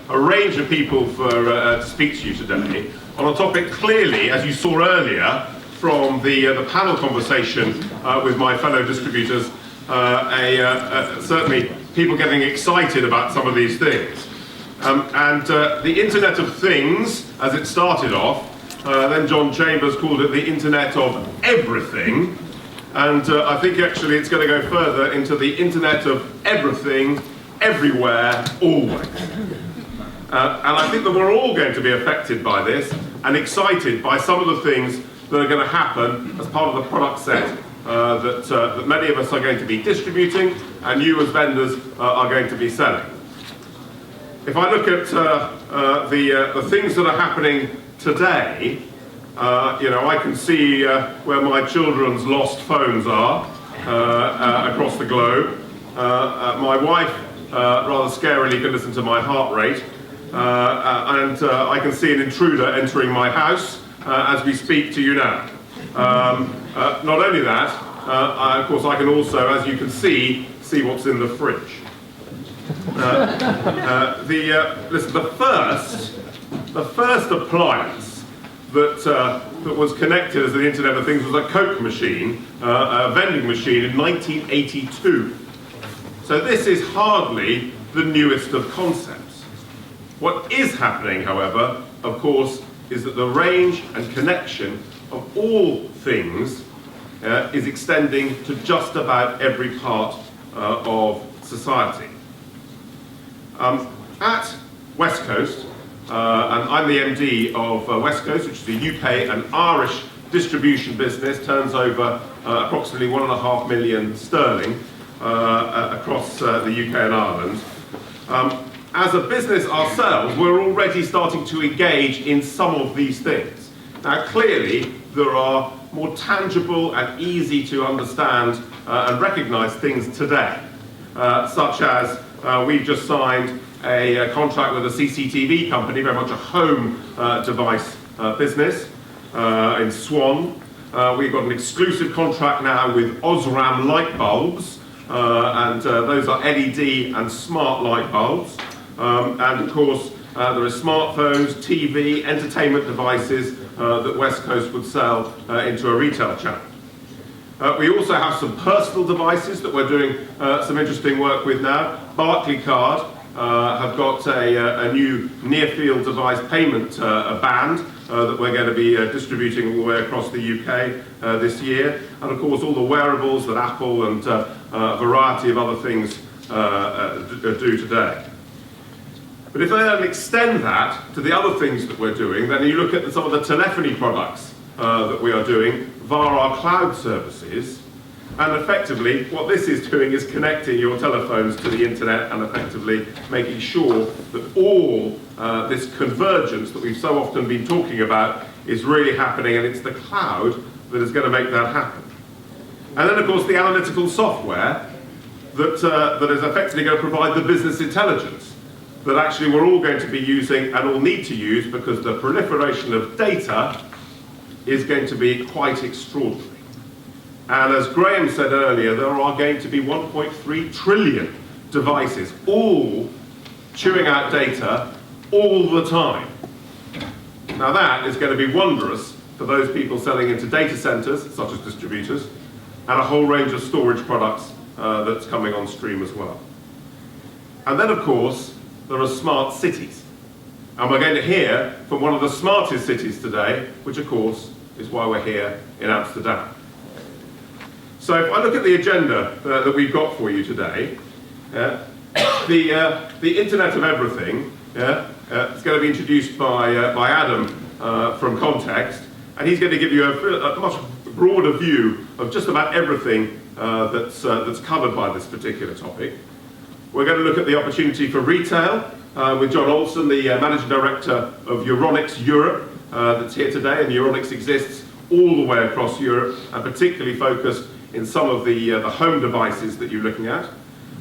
a range of people to speak to you today on a topic clearly, as you saw earlier from the panel conversation with my fellow distributors, certainly people getting excited about some of these things. The Internet of Things, as it started off, then John Chambers called it the Internet of Everything, and I think actually it's going to go further into the Internet of Everything, Everywhere, Always. And I think that we're all going to be affected by this and excited by some of the things that are going to happen as part of the product set that many of us are going to be distributing and you as vendors are going to be selling. If I look at the things that are happening today, I can see where my children's lost phones are across the globe. My wife rather scarily can listen to my heart rate, and I can see an intruder entering my house as we speak to you now. Not only that, of course I can also, as you can see what's in the fridge. Listen, the first appliance that was connected as the Internet of Things was a Coke machine, a vending machine in 1982. So this is hardly the newest of concepts. What is happening, however, of course, is that the range and connection of all things is extending to just about every part of society. At West Coast, and I'm the MD of West Coast, which is a UK and Irish distribution business, turns over approximately 1.5 million sterling across the UK and Ireland. As a business ourselves, we're already starting to engage in some of these things. Now clearly, there are more tangible and easy to understand and recognise things today, such as we've just signed a contract with a CCTV company, very much a home device business in Swan. We've got an exclusive contract now with Osram light bulbs, and those are LED and smart light bulbs. And of course, there are smartphones, TV, entertainment devices that West Coast would sell into a retail channel. We also have some personal devices that we're doing some interesting work with now. Barclaycard have got a new near-field device payment band that we're going to be distributing all the way across the UK this year. And of course all the wearables that Apple and a variety of other things do today. But if I then extend that to the other things that we're doing, then you look at some of the telephony products that we are doing via our cloud services, and effectively what this is doing is connecting your telephones to the internet and effectively making sure that all this convergence that we've so often been talking about is really happening, and it's the cloud that is going to make that happen. And then of course the analytical software that is effectively going to provide the business intelligence that actually we're all going to be using and all need to use, because the proliferation of data is going to be quite extraordinary. And as Graham said earlier, there are going to be 1.3 trillion devices, all chewing out data all the time. Now that is going to be wondrous for those people selling into data centers, such as distributors, and a whole range of storage products that's coming on stream as well. And then of course, there are smart cities. And we're going to hear from one of the smartest cities today, which of course is why we're here in Amsterdam. So if I look at the agenda that we've got for you today, the Internet of Everything is going to be introduced by Adam from Context, and he's going to give you a much broader view of just about everything that's covered by this particular topic. We're going to look at the opportunity for retail with John Olson, the Managing Director of Euronics Europe, that's here today, and Euronics exists all the way across Europe, and particularly focused in some of the home devices that you're looking at.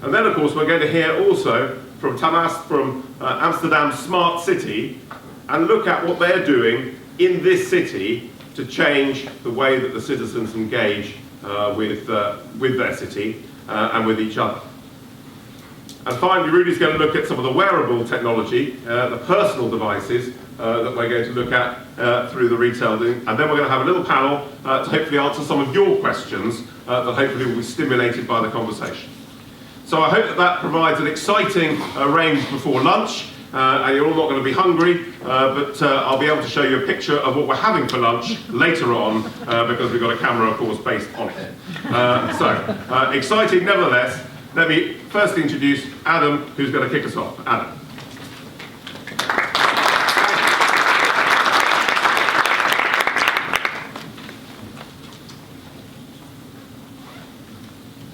And then of course we're going to hear also from Thomas from Amsterdam Smart City, and look at what they're doing in this city to change the way that the citizens engage with their city and with each other. And finally, Rudy's going to look at some of the wearable technology, the personal devices that we're going to look at through the retail thing. And then we're going to have a little panel to hopefully answer some of your questions that hopefully will be stimulated by the conversation. So I hope that provides an exciting range before lunch. And you're all not going to be hungry, but I'll be able to show you a picture of what we're having for lunch later on, because we've got a camera, of course, based on it. So, exciting nevertheless. Let me first introduce Adam, who's going to kick us off. Adam.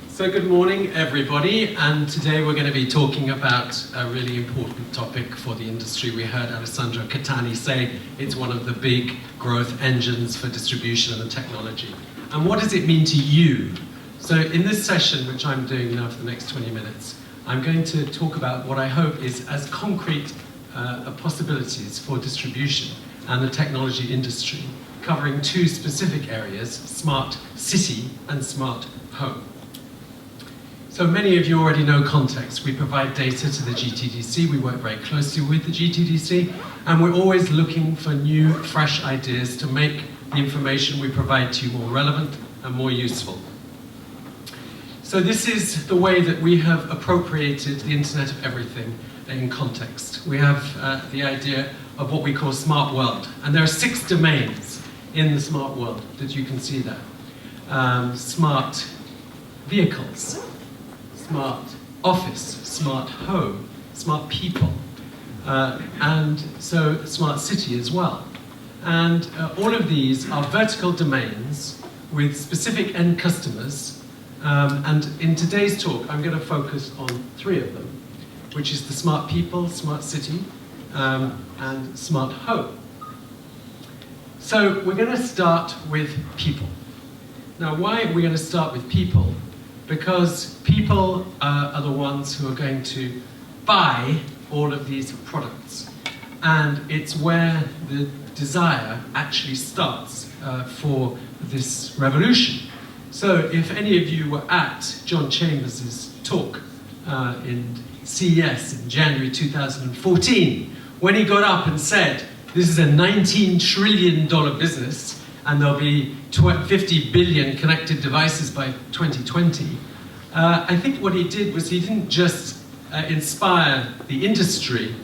So good morning, everybody, and today we're going to be talking about a really important topic for the industry. We heard Alessandro Catani say it's one of the big growth engines for distribution and technology. And what does it mean to you? So in this session, which I'm doing now for the next 20 minutes, I'm going to talk about what I hope is as concrete possibilities for distribution and the technology industry, covering two specific areas, smart city and smart home. So many of you already know context. We provide data to the GTDC, we work very closely with the GTDC, and we're always looking for new, fresh ideas to make the information we provide to you more relevant and more useful. So this is the way that we have appropriated the Internet of Everything in context. We have the idea of what we call smart world, and there are 6 domains in the smart world that you can see there. Smart vehicles, smart office, smart home, smart people, and so smart city as well. And all of these are vertical domains with specific end customers. And in today's talk, I'm going to focus on 3 of them, which is the smart people, smart city, and smart home. So we're going to start with people. Now, why are we going to start with people? Because people are the ones who are going to buy all of these products. And it's where the desire actually starts for this revolution. So if any of you were at John Chambers' talk in CES in January 2014, when he got up and said, this is a $19 trillion business, and there'll be 50 billion connected devices by 2020, I think what he did was he didn't just inspire the industry,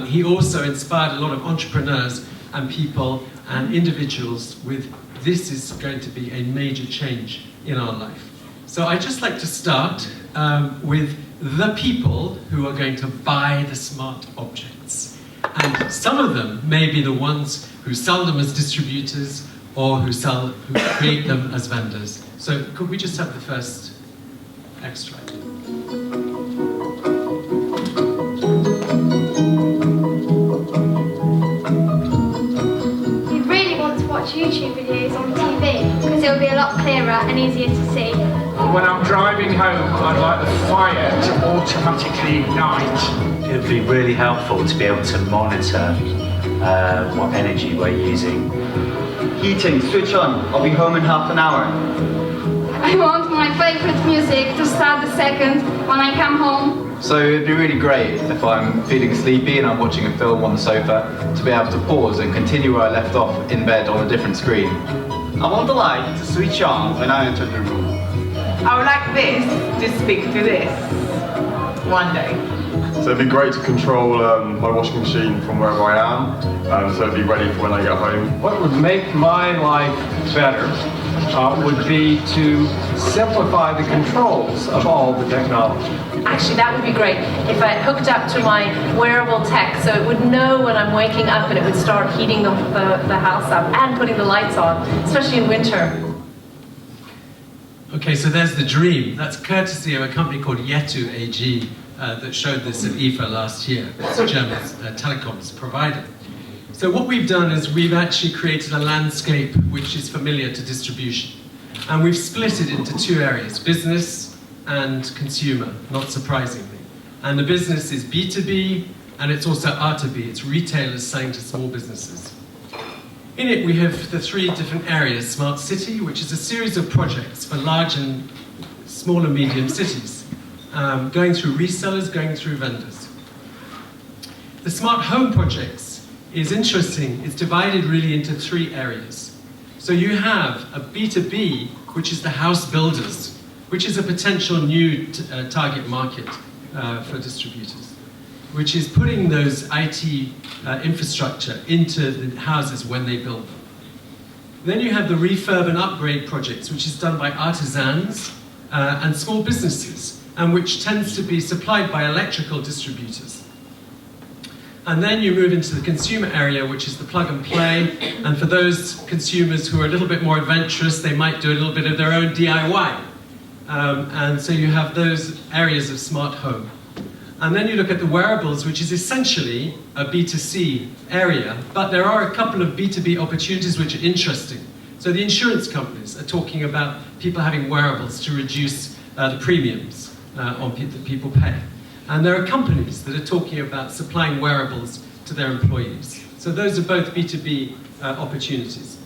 he also inspired a lot of entrepreneurs and people and individuals with this is going to be a major change in our life. So I'd just like to start with the people who are going to buy the smart objects. And some of them may be the ones who sell them as distributors or who create them as vendors. So could we just have the first extract? YouTube videos on TV because it will be a lot clearer and easier to see. When I'm driving home, I'd like the fire to automatically ignite. It would be really helpful to be able to monitor what energy we're using. Heating, switch on. I'll be home in half an hour. I want my favorite music to start the second when I come home. So it'd be really great if I'm feeling sleepy and I'm watching a film on the sofa to be able to pause and continue where I left off in bed on a different screen. I want the light to switch on when I enter the room. I would like this to speak to this one day. So it'd be great to control my washing machine from wherever I am, so it'd be ready for when I get home. What would make my life better would be to simplify the controls of all the technology. Actually, that would be great if I hooked up to my wearable tech so it would know when I'm waking up and it would start heating the house up and putting the lights on, especially in winter. Okay, so there's the dream. That's courtesy of a company called Yetu AG that showed this at IFA last year. It's a German telecoms provider. So what we've done is we've actually created a landscape which is familiar to distribution. And we've split it into 2 areas, business and consumer, not surprisingly. And the business is B2B, and it's also R2B, it's retailers selling to small businesses. In it we have the 3 different areas, Smart City, which is a series of projects for large and small and medium cities. going through resellers, going through vendors. The smart home projects is interesting. It's divided really into 3 areas. So you have a B2B, which is the house builders, which is a potential new target market for distributors, which is putting those IT infrastructure into the houses when they build them. Then you have the refurb and upgrade projects, which is done by artisans and small businesses, and which tends to be supplied by electrical distributors. And then you move into the consumer area, which is the plug and play. And for those consumers who are a little bit more adventurous, they might do a little bit of their own DIY. And so you have those areas of smart home. And then you look at the wearables, which is essentially a B2C area, but there are a couple of B2B opportunities which are interesting. So the insurance companies are talking about people having wearables to reduce the premiums that people pay. And there are companies that are talking about supplying wearables to their employees. So those are both B2B opportunities.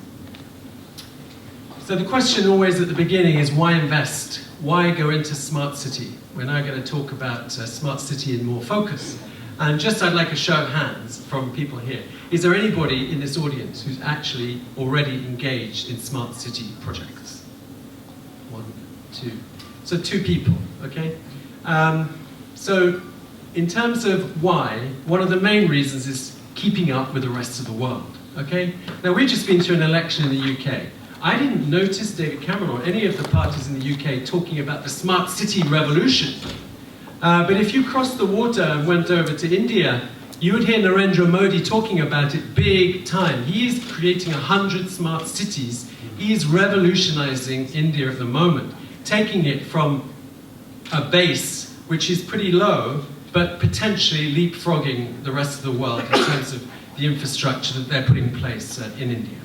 So the question always at the beginning is, why invest? Why go into smart city? We're now going to talk about smart city in more focus. And just I'd like a show of hands from people here. Is there anybody in this audience who's actually already engaged in smart city projects? 1, 2. So 2 people, okay? So in terms of why, one of the main reasons is keeping up with the rest of the world, okay? Now we've just been through an election in the UK. I didn't notice David Cameron or any of the parties in the UK talking about the smart city revolution. But if you crossed the water and went over to India, you would hear Narendra Modi talking about it big time. He is creating 100 smart cities. He is revolutionizing India at the moment, taking it from a base which is pretty low, but potentially leapfrogging the rest of the world in terms of the infrastructure that they're putting in place in India.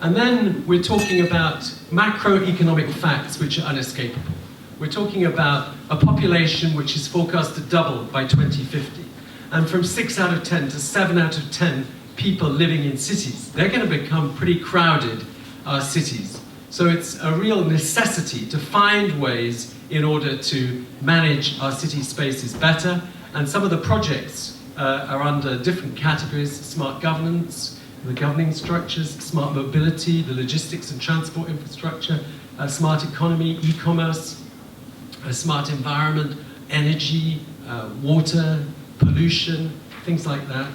And then we're talking about macroeconomic facts which are unescapable. We're talking about a population which is forecast to double by 2050. And from 6 out of 10 to 7 out of 10 people living in cities. They're going to become pretty crowded, our cities. So it's a real necessity to find ways in order to manage our city spaces better. And some of the projects are under different categories: smart governance, the governing structures, smart mobility, the logistics and transport infrastructure, smart economy, e-commerce, a smart environment, energy, water, pollution, things like that.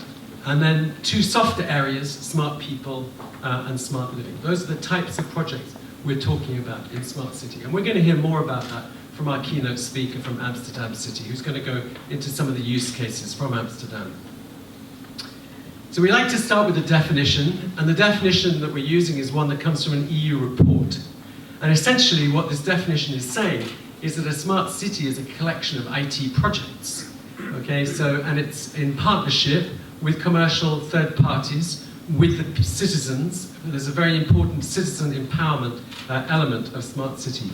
And then 2 softer areas, smart people and smart living. Those are the types of projects we're talking about in Smart City. And we're going to hear more about that from our keynote speaker from Amsterdam City, who's going to go into some of the use cases from Amsterdam. So we like to start with the definition, and the definition that we're using is one that comes from an EU report. And essentially what this definition is saying is that a smart city is a collection of IT projects. Okay, so, and it's in partnership with commercial third parties, with the citizens. There's a very important citizen empowerment element of smart city.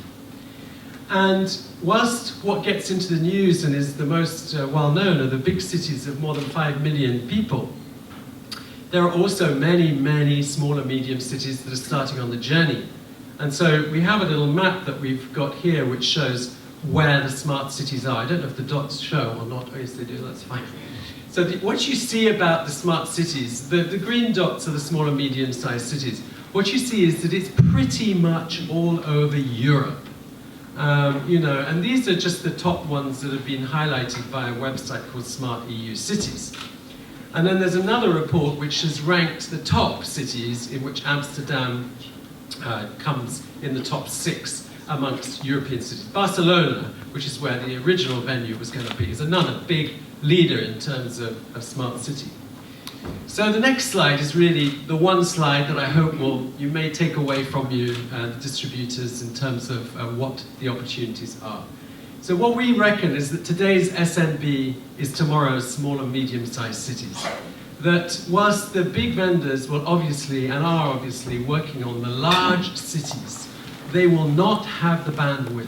And whilst what gets into the news and is the most well-known are the big cities of more than 5 million people, there are also many, many smaller medium cities that are starting on the journey. And so we have a little map that we've got here which shows where the smart cities are. I don't know if the dots show or not. Oh, yes, they do, that's fine. So what you see about the smart cities, the green dots are the smaller medium-sized cities. What you see is that it's pretty much all over Europe. You know, and these are just the top ones that have been highlighted by a website called Smart EU Cities. And then there's another report which has ranked the top cities, in which Amsterdam comes in the top 6 amongst European cities. Barcelona, which is where the original venue was going to be, is another big leader in terms of smart city. So the next slide is really the one slide that I hope you may take away from you, the distributors, in terms of what the opportunities are. So what we reckon is that today's SMB is tomorrow's small and medium-sized cities. That whilst the big vendors will obviously, and are obviously, working on the large cities, they will not have the bandwidth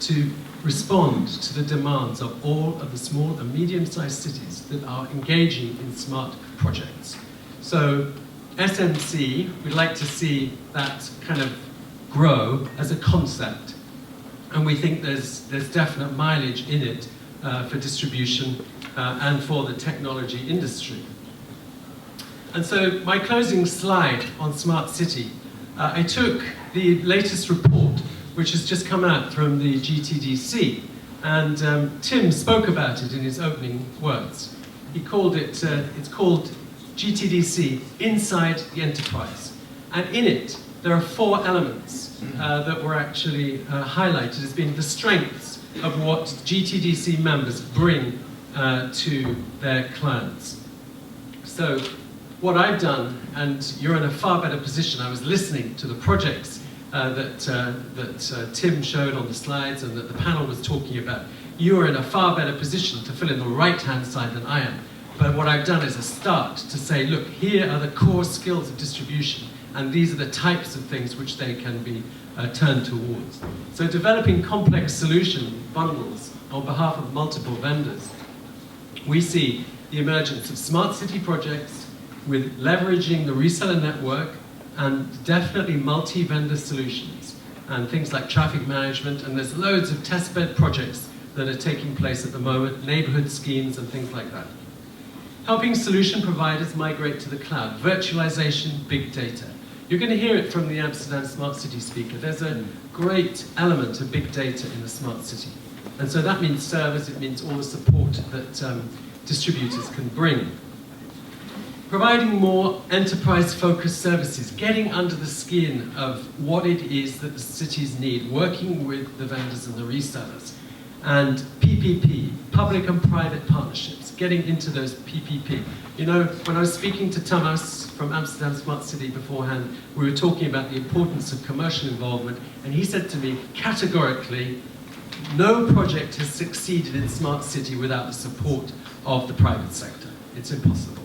to respond to the demands of all of the small and medium-sized cities that are engaging in smart projects. So SMC, we'd like to see that kind of grow as a concept. And we think there's definite mileage in it for distribution and for the technology industry. And so my closing slide on Smart City, I took the latest report, which has just come out from the GTDC, and Tim spoke about it in his opening words. He called it, it's called GTDC Inside the Enterprise. And in it, there are 4 elements that were actually highlighted as being the strengths of what GTDC members bring to their clients. So what I've done, and you're in a far better position, I was listening to the projects that Tim showed on the slides and that the panel was talking about. You are in a far better position to fill in the right-hand side than I am. But what I've done is a start to say, look, here are the core skills of distribution, and these are the types of things which they can be turned towards. So developing complex solution bundles on behalf of multiple vendors. We see the emergence of smart city projects with leveraging the reseller network and definitely multi-vendor solutions and things like traffic management, and there's loads of testbed projects that are taking place at the moment, neighborhood schemes and things like that. Helping solution providers migrate to the cloud, virtualization, big data. You're going to hear it from the Amsterdam Smart City speaker. There's a great element of big data in the smart city. And so that means servers, it means all the support that distributors can bring. Providing more enterprise-focused services, getting under the skin of what it is that the cities need, working with the vendors and the resellers. And PPP, public and private partnerships, getting into those PPP. You know, when I was speaking to Thomas from Amsterdam Smart City beforehand, we were talking about the importance of commercial involvement, and he said to me, categorically, no project has succeeded in Smart City without the support of the private sector. It's impossible.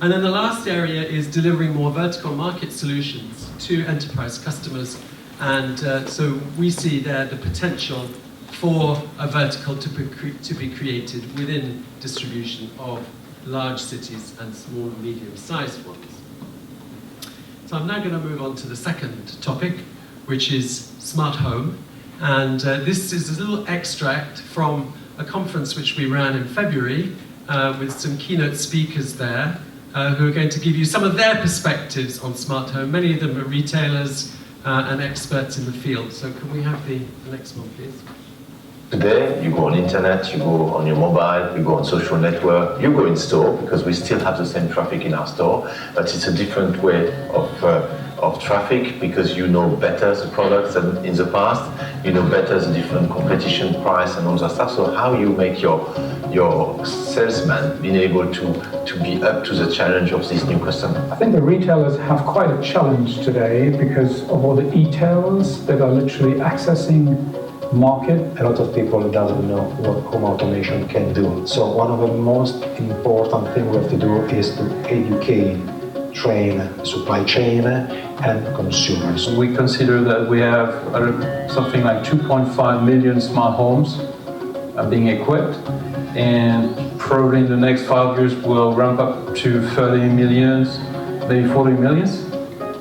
And then the last area is delivering more vertical market solutions to enterprise customers, and so we see there the potential for a vertical to be created within distribution of large cities and small and medium-sized ones. So I'm now going to move on to the second topic, which is smart home. And this is a little extract from a conference which we ran in February with some keynote speakers there who are going to give you some of their perspectives on smart home. Many of them are retailers and experts in the field. So can we have the next one, please? Today, you go on internet, you go on your mobile, you go on social network, you go in store, because we still have the same traffic in our store, but it's a different way of traffic, because you know better the products than in the past, you know better the different competition price and all that stuff. So how you make your salesman being able to be up to the challenge of this new customer? I think the retailers have quite a challenge today because of all the e-tailers that are literally accessing market. A lot of people doesn't know what home automation can do. So one of the most important things we have to do is to educate, train supply chain and consumers. We consider that we have something like 2.5 million smart homes being equipped, and probably in the next 5 years we'll ramp up to 30 millions, maybe 40 millions.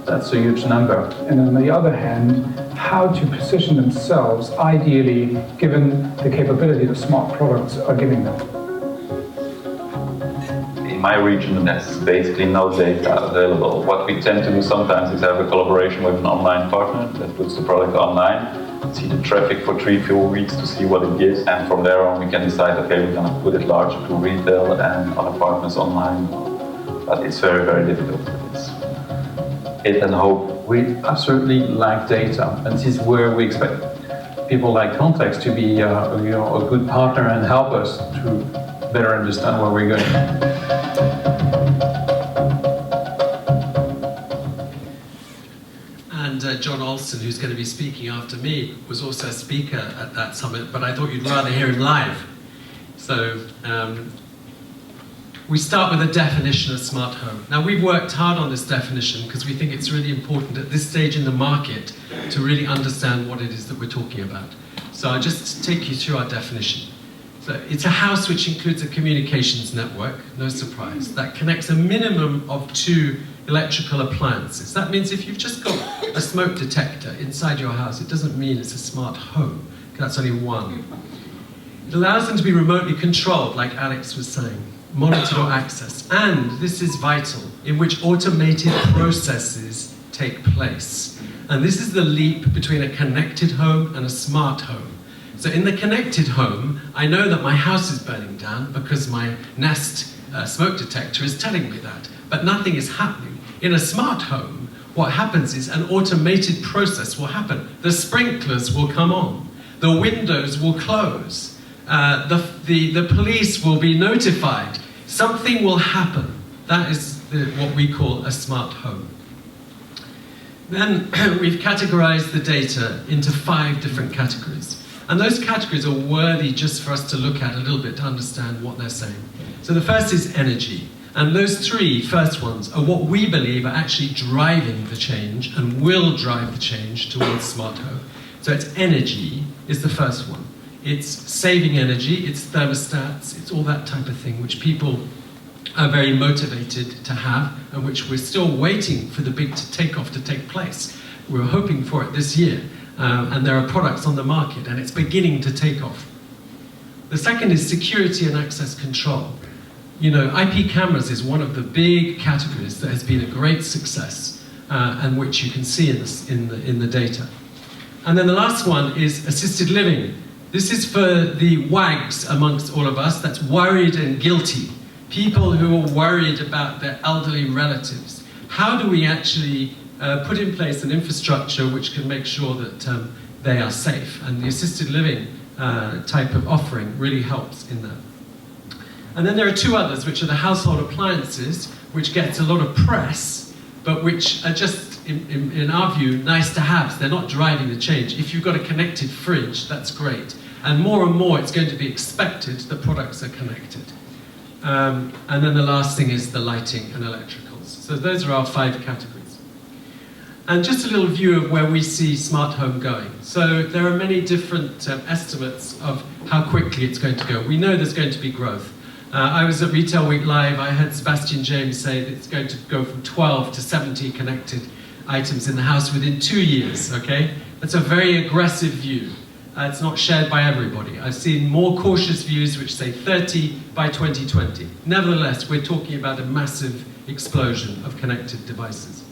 That's a huge number. And on the other hand, how to position themselves, ideally, given the capability that smart products are giving them. In my region, there's basically no data available. What we tend to do sometimes is have a collaboration with an online partner that puts the product online, see the traffic for 3-4 weeks to see what it gives, and from there on we can decide, okay, we're going to put it larger to retail and other partners online. But it's very, very difficult. It's hit and hope. We absolutely lack data, and this is where we expect people like Context to be a good partner and help us to better understand where we're going. And John Olson, who's going to be speaking after me, was also a speaker at that summit, but I thought you'd rather hear him live. So we start with a definition of smart home. Now, we've worked hard on this definition because we think it's really important at this stage in the market to really understand what it is that we're talking about. So I'll just take you through our definition. So it's a house which includes a communications network, no surprise, that connects a minimum of 2 electrical appliances. That means if you've just got a smoke detector inside your house, it doesn't mean it's a smart home. That's only one. It allows them to be remotely controlled, like Alex was saying, monitored or accessed. And this is vital, in which automated processes take place. And this is the leap between a connected home and a smart home. So in the connected home, I know that my house is burning down because my Nest smoke detector is telling me that, but nothing is happening. In a smart home, what happens is an automated process will happen. The sprinklers will come on, the windows will close, the police will be notified, something will happen. That is what we call a smart home. Then we've categorized the data into 5 different categories. And those categories are worthy just for us to look at a little bit to understand what they're saying. So the first is energy. And those 3 first ones are what we believe are actually driving the change and will drive the change towards smart home. So it's energy is the first one. It's saving energy, it's thermostats, it's all that type of thing which people are very motivated to have and which we're still waiting for the big takeoff to take place. We're hoping for it this year. And there are products on the market, and it's beginning to take off. The second is security and access control. You know, IP cameras is one of the big categories that has been a great success, and which you can see in the data. And then the last one is assisted living. This is for the wags amongst all of us that's worried and guilty. People who are worried about their elderly relatives. How do we actually put in place an infrastructure which can make sure that they are safe? And the assisted living type of offering really helps in that. And then there are 2 others, which are the household appliances, which gets a lot of press, but which are just, in our view, nice to have. They're not driving the change. If you've got a connected fridge, that's great. And more it's going to be expected that products are connected. And then the last thing is the lighting and electricals. So those are our 5 categories. And just a little view of where we see smart home going. So there are many different estimates of how quickly it's going to go. We know there's going to be growth. I was at Retail Week Live. I heard Sebastian James say that it's going to go from 12 to 70 connected items in the house within 2 years, okay? That's a very aggressive view. It's not shared by everybody. I've seen more cautious views which say 30 by 2020. Nevertheless, we're talking about a massive explosion of connected devices.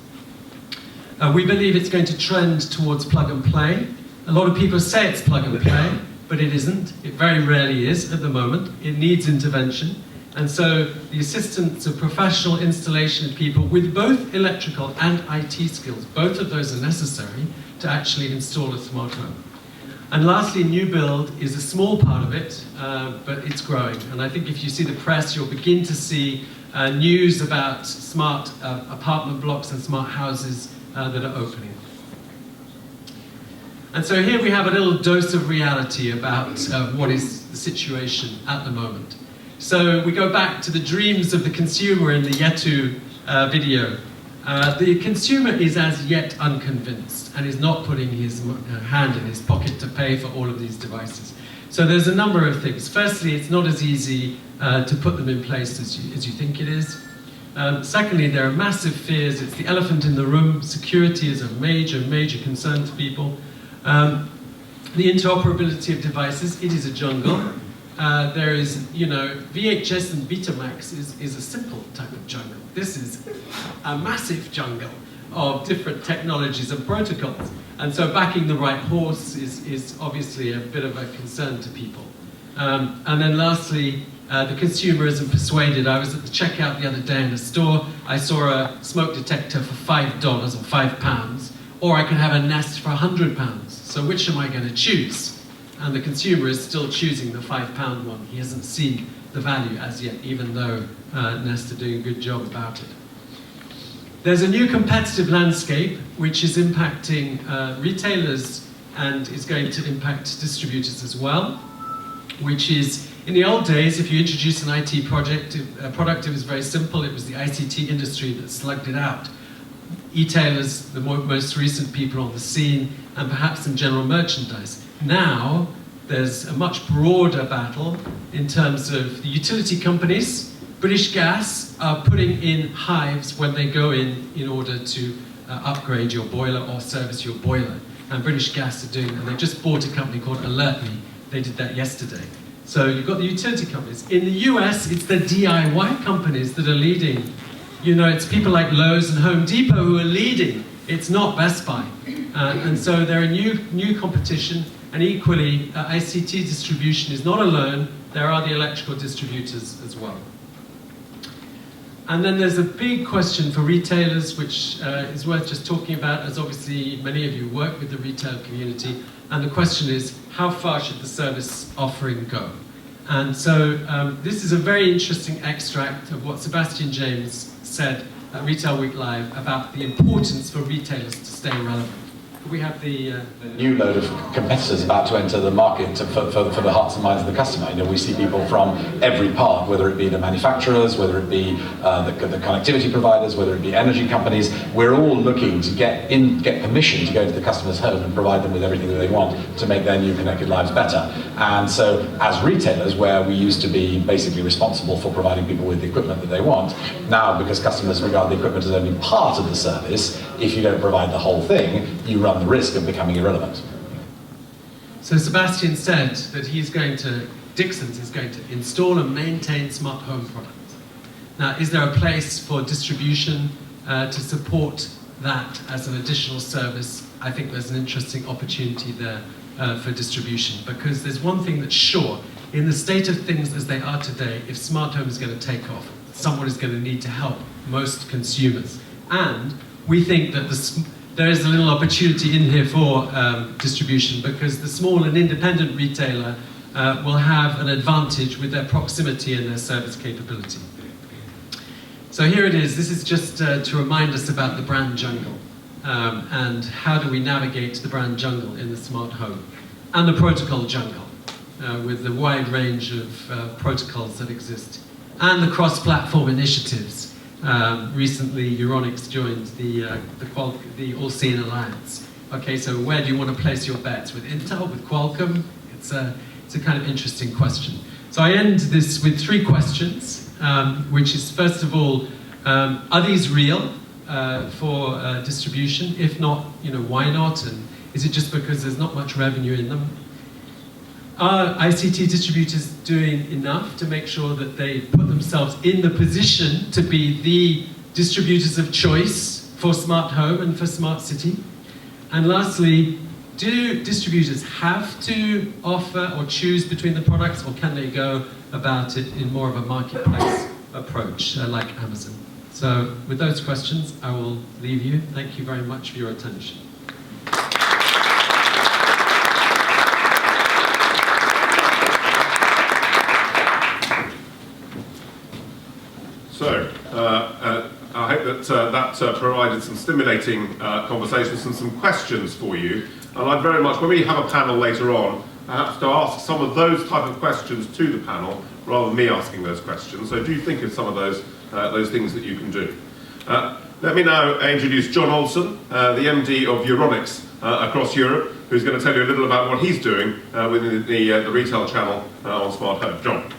We believe it's going to trend towards plug and play. A lot of people say it's plug and play, but it isn't. It very rarely is at the moment. It needs intervention. And so the assistance of professional installation people with both electrical and IT skills, both of those are necessary to actually install a smart home. And lastly, new build is a small part of it, but it's growing. And I think if you see the press, you'll begin to see news about smart apartment blocks and smart houses that are opening. And so here we have a little dose of reality about what is the situation at the moment. So we go back to the dreams of the consumer in the Yetu video. The consumer is as yet unconvinced and is not putting his hand in his pocket to pay for all of these devices. So there's a number of things. Firstly, it's not as easy to put them in place as you think it is. Secondly, there are massive fears. It's the elephant in the room. Security is a major, major concern to people. The interoperability of devices, it is a jungle. There is, you know, VHS and Betamax is a simple type of jungle. This is a massive jungle of different technologies and protocols. And so backing the right horse is obviously a bit of a concern to people. And then lastly, the consumer isn't persuaded. I was at the checkout the other day in a store. I saw a smoke detector for $5 or £5, or I could have a Nest for £100. So which am I going to choose? And the consumer is still choosing the £5 one. He hasn't seen the value as yet, even though Nest are doing a good job about it. There's a new competitive landscape which is impacting retailers and is going to impact distributors as well, which is, in the old days, if you introduced an IT product, it was very simple. It was the ICT industry that slugged it out. E-tailers, the most recent people on the scene, and perhaps some general merchandise. Now, there's a much broader battle in terms of the utility companies. British Gas are putting in hives when they go in order to upgrade your boiler or service your boiler. And British Gas are doing, and they just bought a company called Alert Me. They did that yesterday. So you've got the utility companies. In the US, it's the DIY companies that are leading. You know, it's people like Lowe's and Home Depot who are leading. It's not Best Buy. And so they're a new competition. And equally, ICT distribution is not alone. There are the electrical distributors as well. And then there's a big question for retailers, which is worth just talking about, as obviously many of you work with the retail community. And the question is, how far should the service offering go? And so this is a very interesting extract of what Sebastian James said at Retail Week Live about the importance for retailers to stay relevant. We have the new load of competitors about to enter the market for the hearts and minds of the customer. You know, we see people from every part, whether it be the manufacturers, whether it be the connectivity providers, whether it be energy companies. We're all looking to get permission to go to the customer's home and provide them with everything that they want to make their new connected lives better. And so, as retailers, where we used to be basically responsible for providing people with the equipment that they want, now because customers regard the equipment as only part of the service, if you don't provide the whole thing, you run the risk of becoming irrelevant. So Sebastian said that Dixons is going to install and maintain smart home products. Now, is there a place for distribution to support that as an additional service? I think there's an interesting opportunity there for distribution, because there's one thing that's sure. In the state of things as they are today, if smart home is going to take off, someone is going to need to help most consumers. And we think that there is a little opportunity in here for distribution, because the small and independent retailer will have an advantage with their proximity and their service capability. So here it is. This is just to remind us about the brand jungle and how do we navigate the brand jungle in the smart home, and the protocol jungle with the wide range of protocols that exist, and the cross-platform initiatives. Recently, Euronics joined the All-Seeing Alliance. Okay, so where do you want to place your bets? With Intel, with Qualcomm? It's a kind of interesting question. So I end this with 3 questions, which is, first of all, are these real for distribution? If not, why not? And is it just because there's not much revenue in them? Are ICT distributors doing enough to make sure that they put themselves in the position to be the distributors of choice for smart home and for smart city? And lastly, do distributors have to offer or choose between the products, or can they go about it in more of a marketplace approach like Amazon? So with those questions, I will leave you. Thank you very much for your attention. So, I hope that provided some stimulating conversations and some questions for you. And I'd very much, when we have a panel later on, perhaps to ask some of those type of questions to the panel, rather than me asking those questions. So do think of some of those things that you can do. Let me now introduce John Olson, the MD of Euronics across Europe, who's going to tell you a little about what he's doing within the retail channel on smart home. John.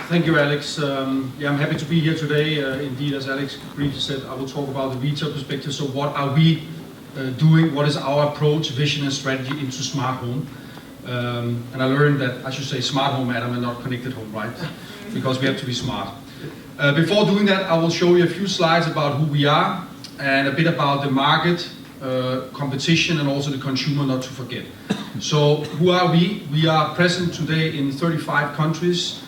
Thank you, Alex. I'm happy to be here today. Indeed, as Alex briefly said, I will talk about the retail perspective. So what are we doing? What is our approach, vision and strategy into smart home? And I learned that I should say smart home, Adam, and not connected home, right? Because we have to be smart. Before doing that, I will show you a few slides about who we are and a bit about the market, competition, and also the consumer, not to forget. So who are we? We are present today in 35 countries.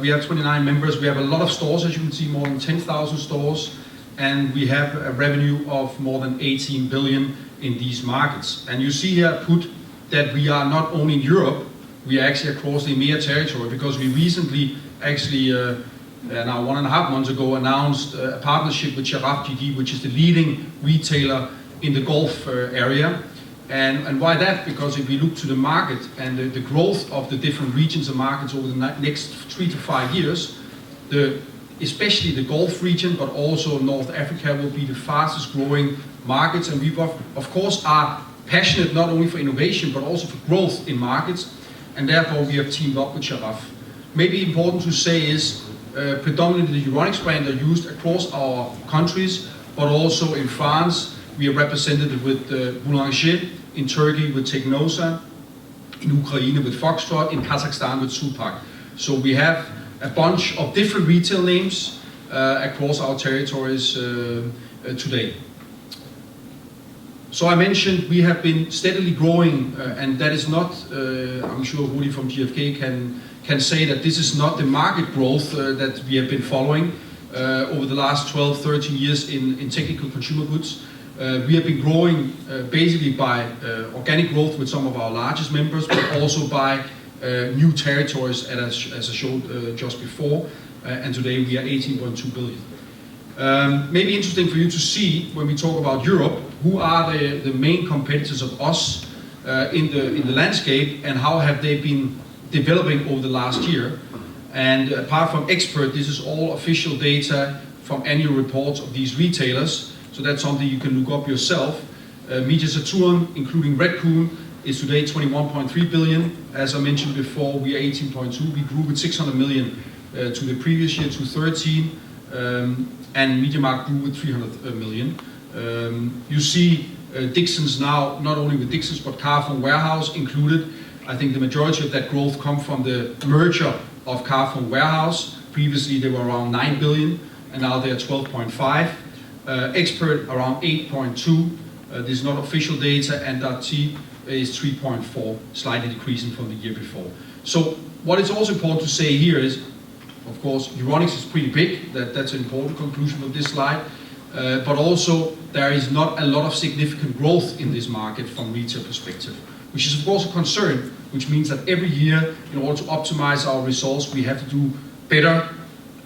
We have 29 members. We have a lot of stores, as you can see, more than 10,000 stores. And we have a revenue of more than 18 billion in these markets. And you see here put that we are not only in Europe, we are actually across the EMEA territory, because we recently actually, now 1.5 months ago, announced a partnership with Giraffe GD, which is the leading retailer in the Gulf area. And why that? Because if we look to the market and the growth of the different regions and markets over the next 3 to 5 years, especially the Gulf region, but also North Africa, will be the fastest growing markets. And we, of course, are passionate not only for innovation, but also for growth in markets. And therefore, we have teamed up with Giraffe. Maybe important to say is predominantly the Euronics brand are used across our countries, but also in France we are represented with Boulanger, in Turkey with Tegnosa, in Ukraine with Foxtrot, in Kazakhstan with Supak. So we have a bunch of different retail names across our territories today. So I mentioned we have been steadily growing, and that is not, I'm sure Rudi from GfK can say that this is not the market growth that we have been following over the last 12, 13 years in technical consumer goods. We have been growing basically by organic growth with some of our largest members, but also by new territories, as I showed just before, and today we are 18.2 billion. Maybe interesting for you to see when we talk about Europe, who are the main competitors of us in the landscape, and how have they been developing over the last year. And apart from expert, this is all official data from annual reports of these retailers, so that's something you can look up yourself. Media Saturn, including Redcoon, is today 21.3 billion. As I mentioned before, we are 18.2. We grew with 600 million to the previous year, to 13, and MediaMarkt grew with 300 million. You see Dixons now, not only with Dixons, but Carrefour Warehouse included. I think the majority of that growth comes from the merger of Carrefour Warehouse. Previously they were around 9 billion, and now they are 12.5. Expert around 8.2. This is not official data, and Darty is 3.4, slightly decreasing from the year before. So what is also important to say here is, of course, Euronics is pretty big. That's an important conclusion of this slide. But also there is not a lot of significant growth in this market from retail perspective, which is of course a concern, which means that every year, in order to optimize our results, we have to do better,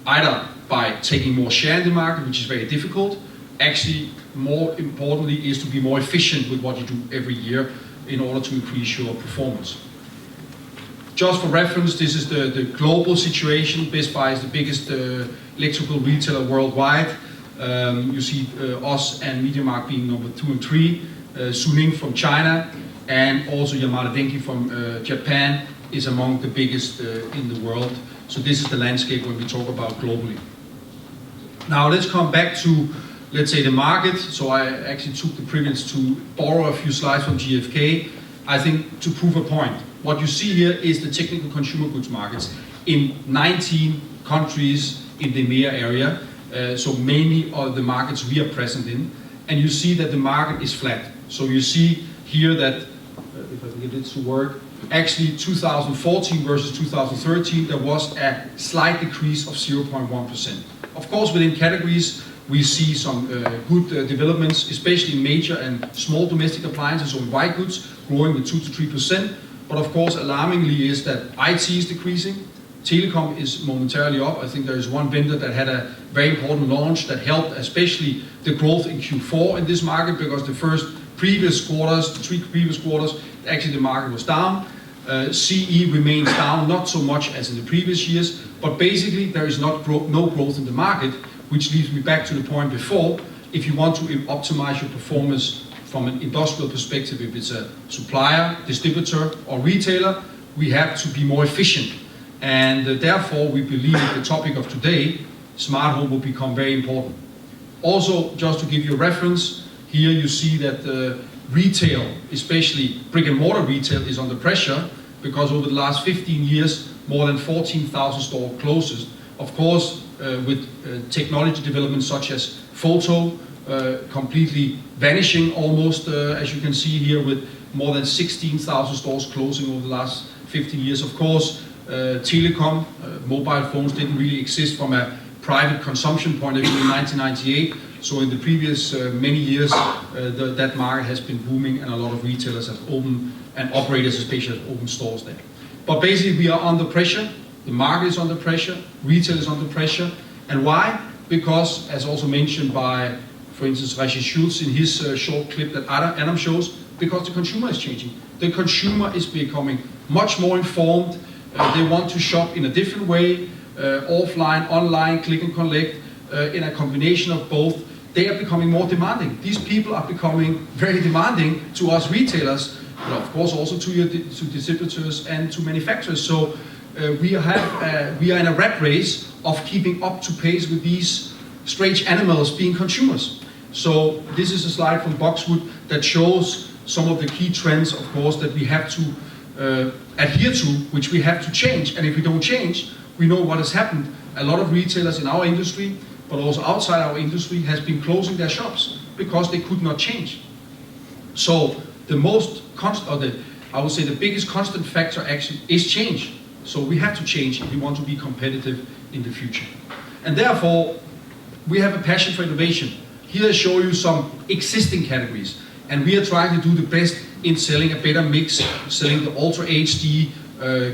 either by taking more share in the market, which is very difficult. Actually, more importantly, is to be more efficient with what you do every year in order to increase your performance. Just for reference, this is the global situation. Best Buy is the biggest electrical retailer worldwide. You see us and MediaMarkt being number 2 and 3. Suning from China, and also Yamada Denki from Japan is among the biggest in the world. So this is the landscape when we talk about globally. Now let's come back to, let's say, the market. So I actually took the privilege to borrow a few slides from GfK, I think, to prove a point. What you see here is the technical consumer goods markets in 19 countries in the EMEA area, so mainly all the markets we are present in, and you see that the market is flat. So you see here that, if I can get this to work, actually 2014 versus 2013 there was a slight decrease of 0.1%. Of course, within categories we see some good developments, especially in major and small domestic appliances or white goods, growing with 2 to 3%. But of course, alarmingly is that IT is decreasing. Telecom is momentarily up. I think there is one vendor that had a very important launch that helped, especially the growth in Q4 in this market, because the previous quarters, the 3 previous quarters, actually the market was down. CE remains down, not so much as in the previous years, but basically there is no growth in the market, which leads me back to the point before. If you want to optimize your performance from an industrial perspective, if it's a supplier, distributor or retailer, we have to be more efficient. And therefore we believe the topic of today, smart home, will become very important. Also, just to give you a reference, here you see that retail, especially brick and mortar retail, is under pressure because over the last 15 years more than 14,000 stores closed. Of course, with technology developments such as photo completely vanishing almost, as you can see here, with more than 16,000 stores closing over the last 15 years. Of course, telecom, mobile phones didn't really exist from a private consumption point of view in 1998. So in the previous many years, that market has been booming, and a lot of retailers have opened, and operators especially have opened stores there. But basically we are under pressure. The market is under pressure, retail is under pressure. And why? Because, as also mentioned by, for instance, Rashid Schultz in his short clip that Adam shows, because the consumer is changing. The consumer is becoming much more informed. They want to shop in a different way, offline, online, click and collect, in a combination of both. They are becoming more demanding. These people are becoming very demanding to us retailers, but of course also to distributors and to manufacturers. So we are in a rat race of keeping up to pace with these strange animals being consumers. So this is a slide from Boxwood that shows some of the key trends, of course, that we have to adhere to, which we have to change. And if we don't change, we know what has happened. A lot of retailers in our industry, but also outside our industry, has been closing their shops because they could not change. So the most constant, I would say the biggest constant factor actually is change. So we have to change if we want to be competitive in the future. And therefore, we have a passion for innovation. Here I show you some existing categories. And we are trying to do the best in selling a better mix, selling the Ultra HD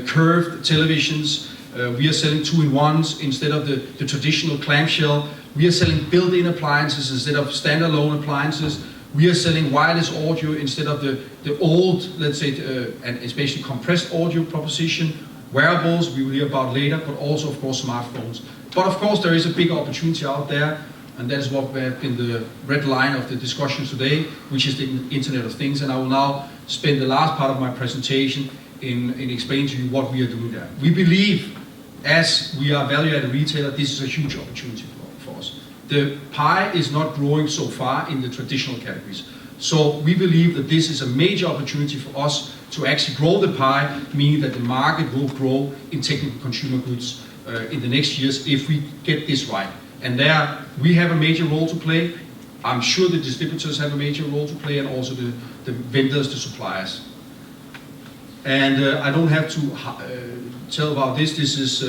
curved televisions. We are selling 2-in-1s instead of the traditional clamshell. We are selling built-in appliances instead of standalone appliances. We are selling wireless audio instead of the old, let's say, and especially compressed audio proposition. Wearables, we will hear about later, but also, of course, smartphones. But of course, there is a big opportunity out there, and that is what has been the red line of the discussion today, which is the Internet of Things. And I will now spend the last part of my presentation in explaining to you what we are doing there. We believe, as we are value-added retailer, this is a huge opportunity for us. The pie is not growing so far in the traditional categories. So we believe that this is a major opportunity for us to actually grow the pie, meaning that the market will grow in technical consumer goods in the next years if we get this right. And there we have a major role to play. I'm sure the distributors have a major role to play, and also the vendors, the suppliers. And I don't have to tell about this. This is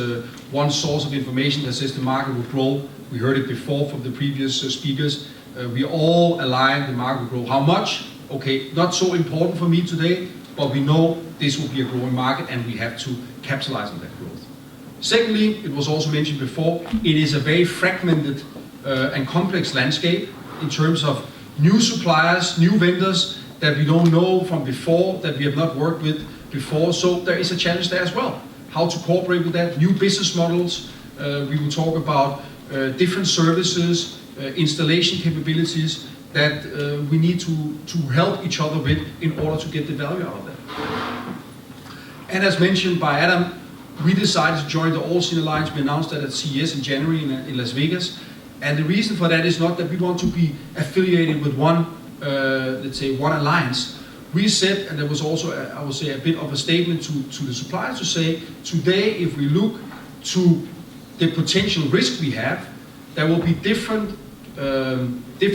one source of information that says the market will grow. We heard it before from the previous speakers. We all align the market will grow. How much? Okay, not so important for me today, but we know this will be a growing market and we have to capitalize on that growth. Secondly, it was also mentioned before, it is a very fragmented and complex landscape in terms of new suppliers, new vendors that we don't know from before, that we have not worked with before. So there is a challenge there as well. How to cooperate with that, new business models. We will talk about different services, installation capabilities that we need to help each other with in order to get the value out of that. And as mentioned by Adam, we decided to join the All-Scene Alliance. We announced that at CES in January in Las Vegas. And the reason for that is not that we want to be affiliated with one, let's say, one alliance. We said, and there was also, I would say, a bit of a statement to the suppliers to say, today, if we look to the potential risk we have, there will be different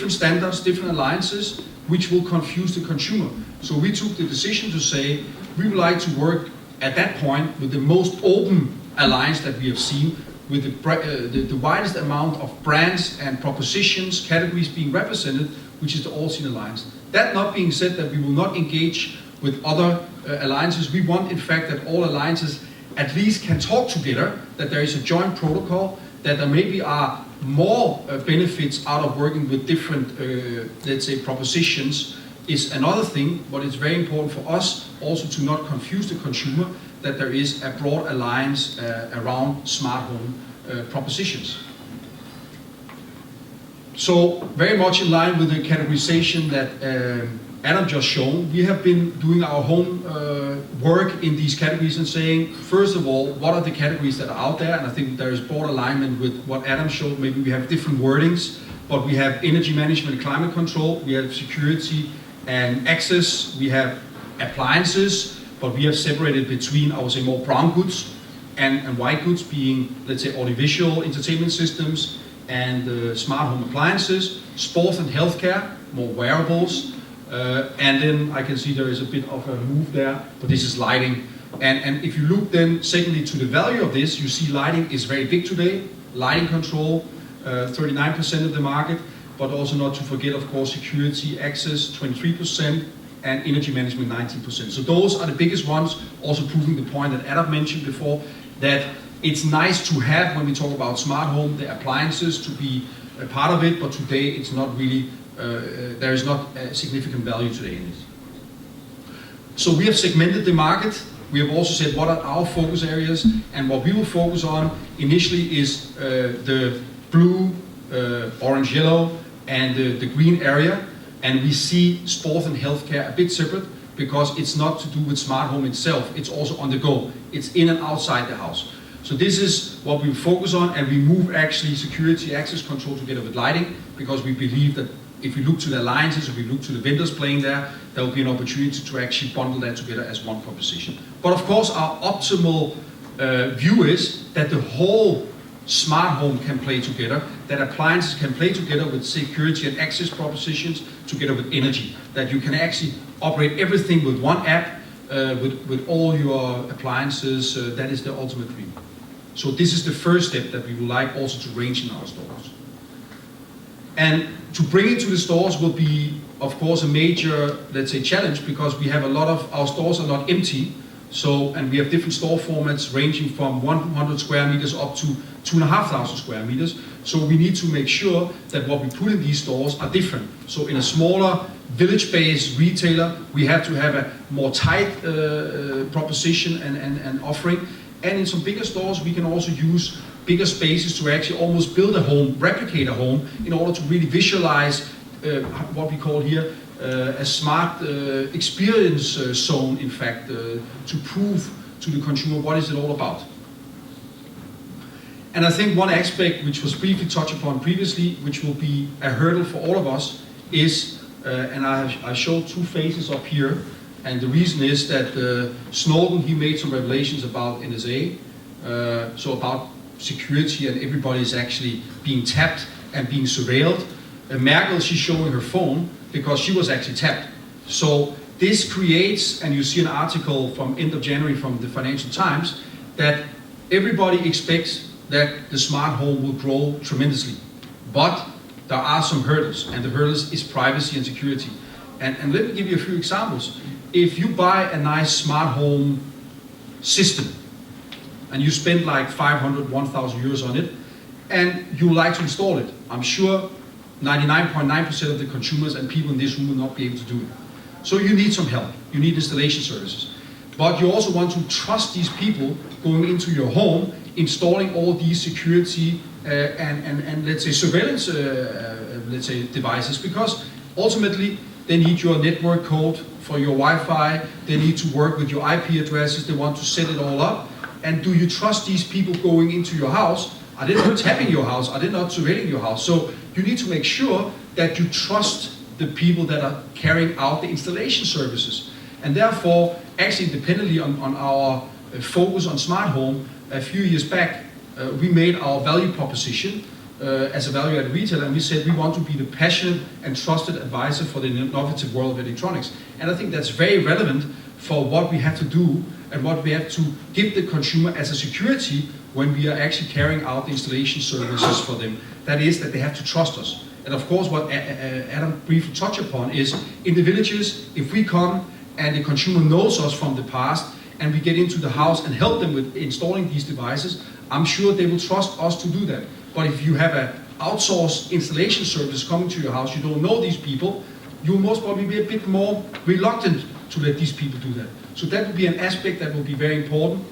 standards, different alliances, which will confuse the consumer. So we took the decision to say, we would like to work at that point with the most open alliance that we have seen, with the widest amount of brands and propositions, categories being represented, which is the All-Scene Alliance. That not being said that we will not engage with other alliances. We want, in fact, that all alliances at least can talk together, that there is a joint protocol, that there maybe are more benefits out of working with different, let's say, propositions is another thing, but it's very important for us also to not confuse the consumer, that there is a broad alliance around smart home propositions. So very much in line with the categorization that Adam just shown, we have been doing our home work in these categories and saying, first of all, what are the categories that are out there? And I think there is broad alignment with what Adam showed. Maybe we have different wordings, but we have energy management and climate control, we have security and access, we have appliances, but we have separated between, I would say, more brown goods and white goods, being, let's say, audiovisual entertainment systems and smart home appliances, sports and healthcare, more wearables, and then I can see there is a bit of a move there, but this is lighting. And if you look then, secondly, to the value of this, you see lighting is very big today. Lighting control, 39% of the market, but also not to forget, of course, security, access, 23%, and energy management, 19%. So those are the biggest ones, also proving the point that Adam mentioned before, that it's nice to have, when we talk about smart home, the appliances to be a part of it, but today it's not really, there is not a significant value today in it. So we have segmented the market. We have also said what are our focus areas, and what we will focus on initially is the blue, orange, yellow, and the green area. And we see sport and healthcare a bit separate, because it's not to do with smart home itself, it's also on the go. It's in and outside the house. So this is what we focus on, and we move actually security access control together with lighting, because we believe that if we look to the alliances, if we look to the vendors playing there will be an opportunity to actually bundle that together as one proposition. But of course, our optimal view is that the whole smart home can play together, that appliances can play together with security and access propositions, together with energy, that you can actually operate everything with one app, with all your appliances. That is the ultimate dream. So this is the first step that we would like also to range in our stores. And to bring it to the stores will be, of course, a major, let's say, challenge, because we have a lot of, our stores are not empty. So, and we have different store formats ranging from 100 square meters up to 2,500 square meters. So we need to make sure that what we put in these stores are different. So in a smaller village-based retailer, we have to have a more tight proposition and offering. And in some bigger stores, we can also use bigger spaces to actually almost build a home, replicate a home, in order to really visualize what we call here a smart experience zone, in fact, to prove to the consumer what is it all about. And I think one aspect which was briefly touched upon previously, which will be a hurdle for all of us, is, and I showed two faces up here, and the reason is that Snowden, he made some revelations about NSA, so about security, and everybody is actually being tapped and being surveilled. Merkel, she's showing her phone because she was actually tapped. So this creates, and you see an article from end of January from the Financial Times, that everybody expects that the smart home will grow tremendously. But there are some hurdles, and the hurdles is privacy and security. And let me give you a few examples. If you buy a nice smart home system, and you spend like 500, 1,000 euros on it, and you like to install it, I'm sure 99.9% of the consumers and people in this room will not be able to do it. So you need some help. You need installation services. But you also want to trust these people going into your home, installing all these security and let's say surveillance let's say devices, because ultimately they need your network code for your Wi-Fi, they need to work with your IP addresses, they want to set it all up. And do you trust these people going into your house? Are they not tapping your house? Are they not surveilling your house? So you need to make sure that you trust the people that are carrying out the installation services. And therefore, actually independently on our focus on smart home, a few years back, we made our value proposition as a value-added retailer, and we said we want to be the passionate and trusted advisor for the innovative world of electronics. And I think that's very relevant for what we have to do and what we have to give the consumer as a security when we are actually carrying out the installation services for them. That is, that they have to trust us. And of course, what Adam briefly touched upon is, in the villages, if we come and the consumer knows us from the past, and we get into the house and help them with installing these devices, I'm sure they will trust us to do that. But if you have an outsourced installation service coming to your house, you don't know these people, you'll most probably be a bit more reluctant to let these people do that. So that will be an aspect that will be very important.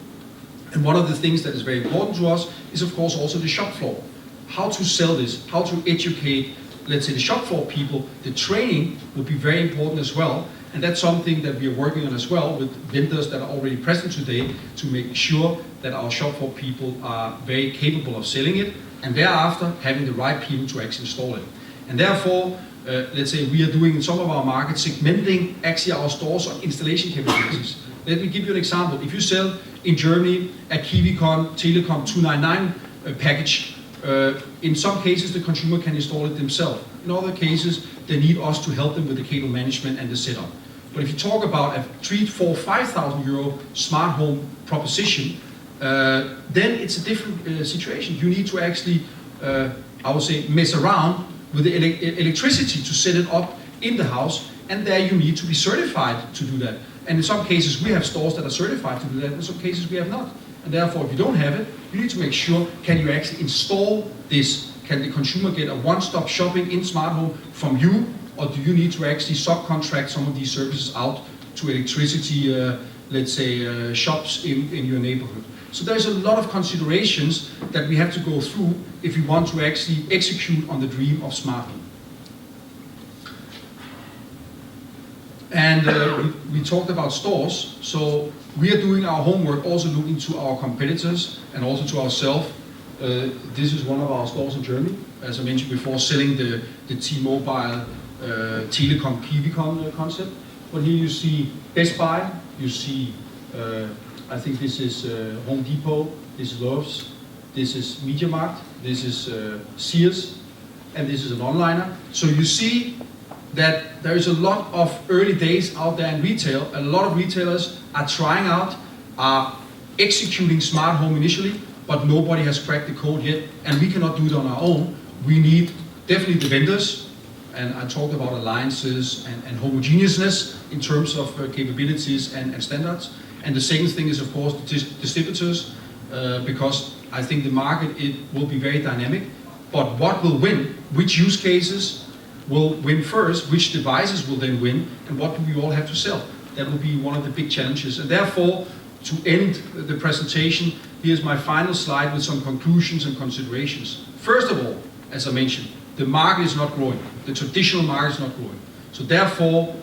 And one of the things that is very important to us is, of course, also the shop floor. How to sell this, how to educate, let's say, the shop floor people. The training will be very important as well. And that's something that we are working on as well with vendors that are already present today, to make sure that our shop floor people are very capable of selling it, and thereafter having the right people to actually install it. And therefore, let's say we are doing in some of our markets, segmenting actually our stores on installation capabilities. Let me give you an example. If you sell in Germany a KiwiCon Telecom 299 package, in some cases the consumer can install it themselves. In other cases, they need us to help them with the cable management and the setup. But if you talk about a 3,000, 4,000, 5,000 euro smart home proposition, then it's a different situation. You need to actually, I would say, mess around with the electricity to set it up in the house, and there you need to be certified to do that. And in some cases we have stores that are certified to do that, in some cases we have not. And therefore, if you don't have it, you need to make sure, can you actually install this? Can the consumer get a one-stop shopping in smart home from you, or do you need to actually subcontract some of these services out to electricity, let's say, shops in your neighborhood? So there's a lot of considerations that we have to go through if we want to actually execute on the dream of smart home. And we talked about stores, so we are doing our homework, also looking to our competitors and also to ourselves. This is one of our stores in Germany, as I mentioned before, selling the T-Mobile Telecom Kivicom concept. But here you see Best Buy, you see, I think this is Home Depot, this is Lowe's, this is MediaMarkt, this is Sears, and this is an onliner. So you see that there is a lot of early days out there in retail. A lot of retailers are trying out, are executing smart home initially, but nobody has cracked the code yet, and we cannot do it on our own. We need definitely the vendors, and I talked about alliances and homogeneousness in terms of capabilities and standards. And the second thing is, of course, the distributors, because I think the market, it will be very dynamic. But what will win? Which use cases will win first? Which devices will then win? And what do we all have to sell? That will be one of the big challenges. And therefore, to end the presentation, here's my final slide with some conclusions and considerations. First of all, as I mentioned, the market is not growing. The traditional market is not growing. So therefore,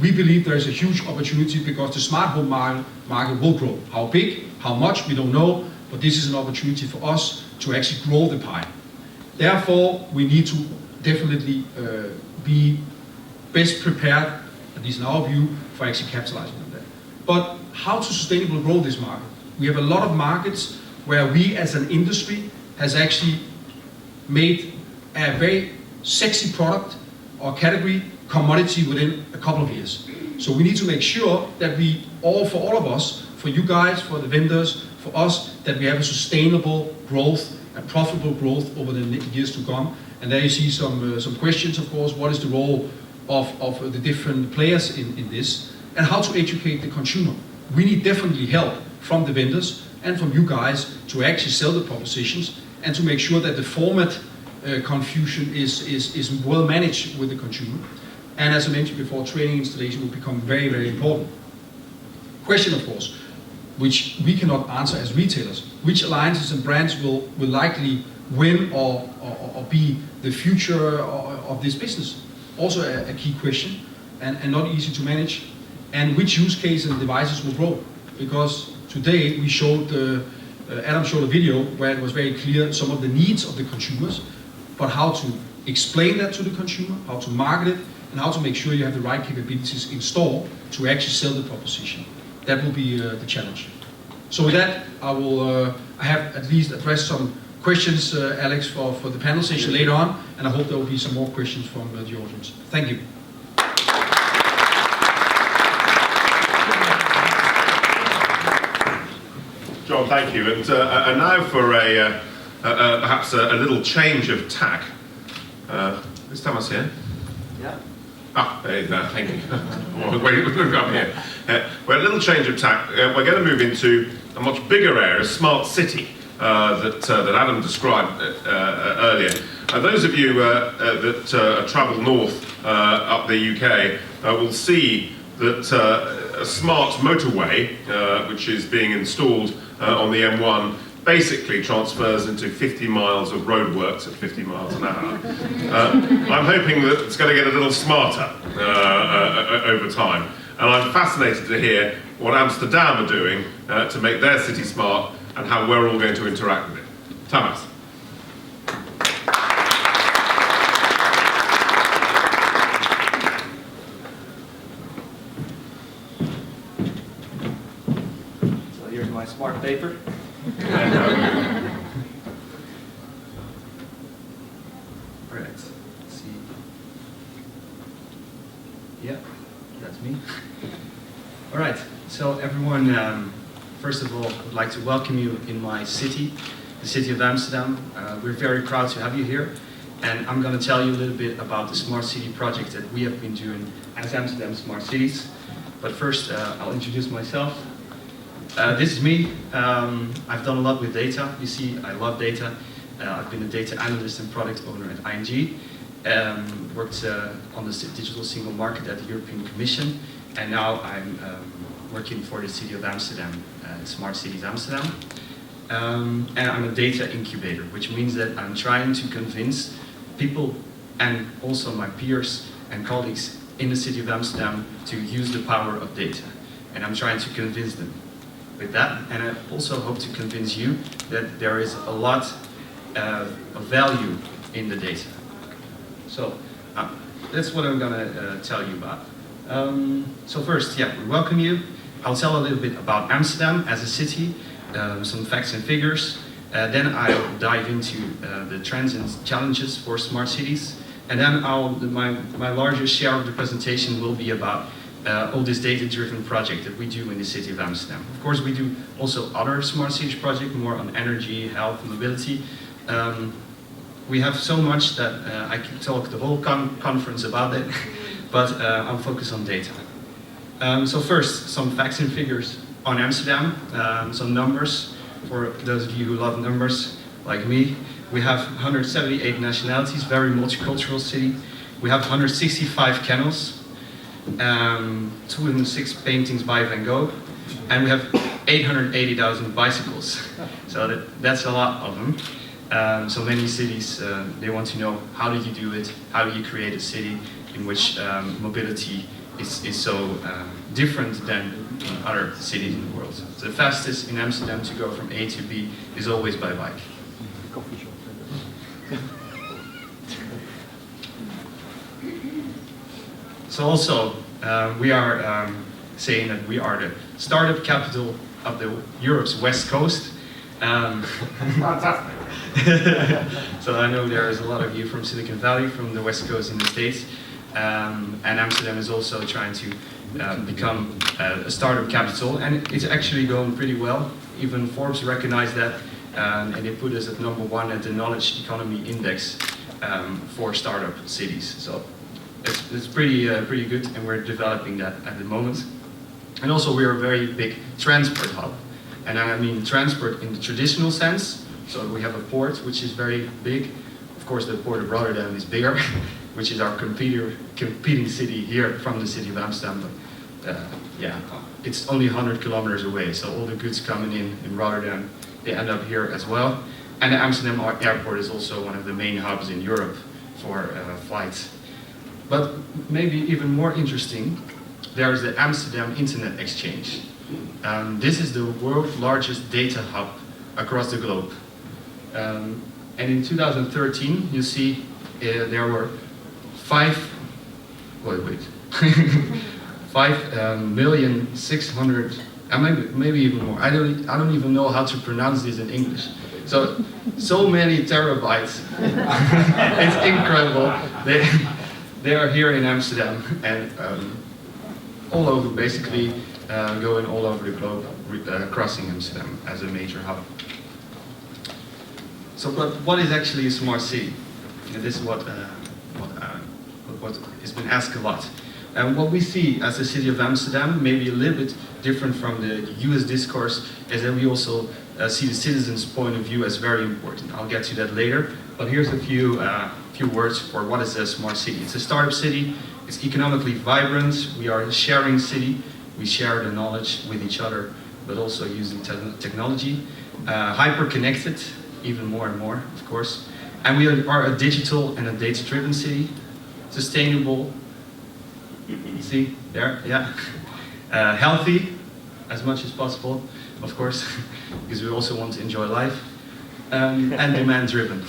we believe there is a huge opportunity because the smart home market will grow. How big, how much, we don't know, but this is an opportunity for us to actually grow the pie. Therefore, we need to definitely be best prepared, at least in our view, for actually capitalizing on that. But how to sustainably grow this market? We have a lot of markets where we as an industry has actually made a very sexy product or category commodity within a couple of years. So we need to make sure that we all, for all of us, for you guys, for the vendors, for us, that we have a sustainable growth, a profitable growth over the years to come. And there you see some questions, of course. What is the role of the different players in this? And how to educate the consumer. We need definitely help from the vendors and from you guys to actually sell the propositions and to make sure that the format confusion is well managed with the consumer. And as I mentioned before, training installation will become very, very important. Question, of course, which we cannot answer as retailers. Which alliances and brands will likely win or be the future of this business? Also a key question and not easy to manage. And which use case and devices will grow? Because today we showed, Adam showed a video where it was very clear some of the needs of the consumers, but how to explain that to the consumer, how to market it, and how to make sure you have the right capabilities in store to actually sell the proposition. That will be the challenge. So with that, I have at least addressed some questions, Alex, for the panel session later on, and I hope there will be some more questions from the audience. Thank you. John, thank you. And now for perhaps a little change of tack. Is Thomas here? Yeah. Ah, there you go. Thank you. Wait, look up here. Well, a little change of tack. We're going to move into a much bigger area, smart city, that Adam described earlier. Those of you that travel north up the UK will see that a smart motorway, which is being installed on the M1, basically transfers into 50 miles of roadworks at 50 miles an hour. I'm hoping that it's going to get a little smarter over time. And I'm fascinated to hear what Amsterdam are doing to make their city smart and how we're all going to interact with it. Thomas. So here's my smart paper. Alright, let's see. Yeah, that's me. Alright, so everyone, first of all, I would like to welcome you in my city, the city of Amsterdam. We're very proud to have you here, and I'm going to tell you a little bit about the Smart City project that we have been doing as Amsterdam Smart Cities. But first, I'll introduce myself. This is me. I've done a lot with data. You see, I love data. I've been a data analyst and product owner at ING. Worked on the digital single market at the European Commission. And now I'm working for the city of Amsterdam, Smart Cities Amsterdam. And I'm a data incubator, which means that I'm trying to convince people and also my peers and colleagues in the city of Amsterdam to use the power of data. And I'm trying to convince them with that. And I also hope to convince you that there is a lot of value in the data. So that's what I'm gonna tell you about. So first, yeah, we welcome you. I'll tell a little bit about Amsterdam as a city, some facts and figures. Then I'll dive into the trends and challenges for smart cities. And then my largest share of the presentation will be about all this data-driven project that we do in the city of Amsterdam. Of course, we do also other smart cities projects, more on energy, health, and mobility. We have so much that I can talk the whole conference about it, but I'll focus on data. So first, some facts and figures on Amsterdam, some numbers for those of you who love numbers like me. We have 178 nationalities, very multicultural city. We have 165 kennels, 206 paintings by Van Gogh, and we have 880,000 bicycles. So that's a lot of them. So many cities, they want to know, how did you do it? How do you create a city in which mobility is so different than in other cities in the world? So the fastest in Amsterdam to go from A to B is always by bike. Coffee shop. So also, we are saying that we are the startup capital of Europe's West Coast. Fantastic. So I know there is a lot of you from Silicon Valley, from the West Coast in the States. And Amsterdam is also trying to become a startup capital, and it's actually going pretty well. Even Forbes recognized that, and they put us at #1 at the Knowledge Economy Index for startup cities. So it's pretty good, and we're developing that at the moment. And also we are a very big transport hub, and I mean transport in the traditional sense. So we have a port which is very big. Of course, the port of Rotterdam is bigger, which is our competing city here from the city of Amsterdam. But yeah, it's only 100 kilometers away, so all the goods coming in Rotterdam, they end up here as well. And the Amsterdam airport is also one of the main hubs in Europe for flights. But maybe even more interesting, there is the Amsterdam Internet Exchange. This is the world's largest data hub across the globe. And in 2013, you see there were 5,600,000, maybe even more. I don't even know how to pronounce this in English. So many terabytes. It's incredible. They are here in Amsterdam and all over, basically going all over the globe, crossing Amsterdam as a major hub. So, but what is actually a smart city? And this is what has been asked a lot. And what we see as the city of Amsterdam, maybe a little bit different from the US discourse, is that we also see the citizens' point of view as very important. I'll get to that later, but here's a few words for what is a smart city. It's a startup city, it's economically vibrant, we are a sharing city, we share the knowledge with each other, but also using technology. Hyper-connected, even more and more, of course. And we are a digital and a data-driven city, sustainable, see, there, yeah. Healthy, as much as possible, of course, because we also want to enjoy life. And demand-driven.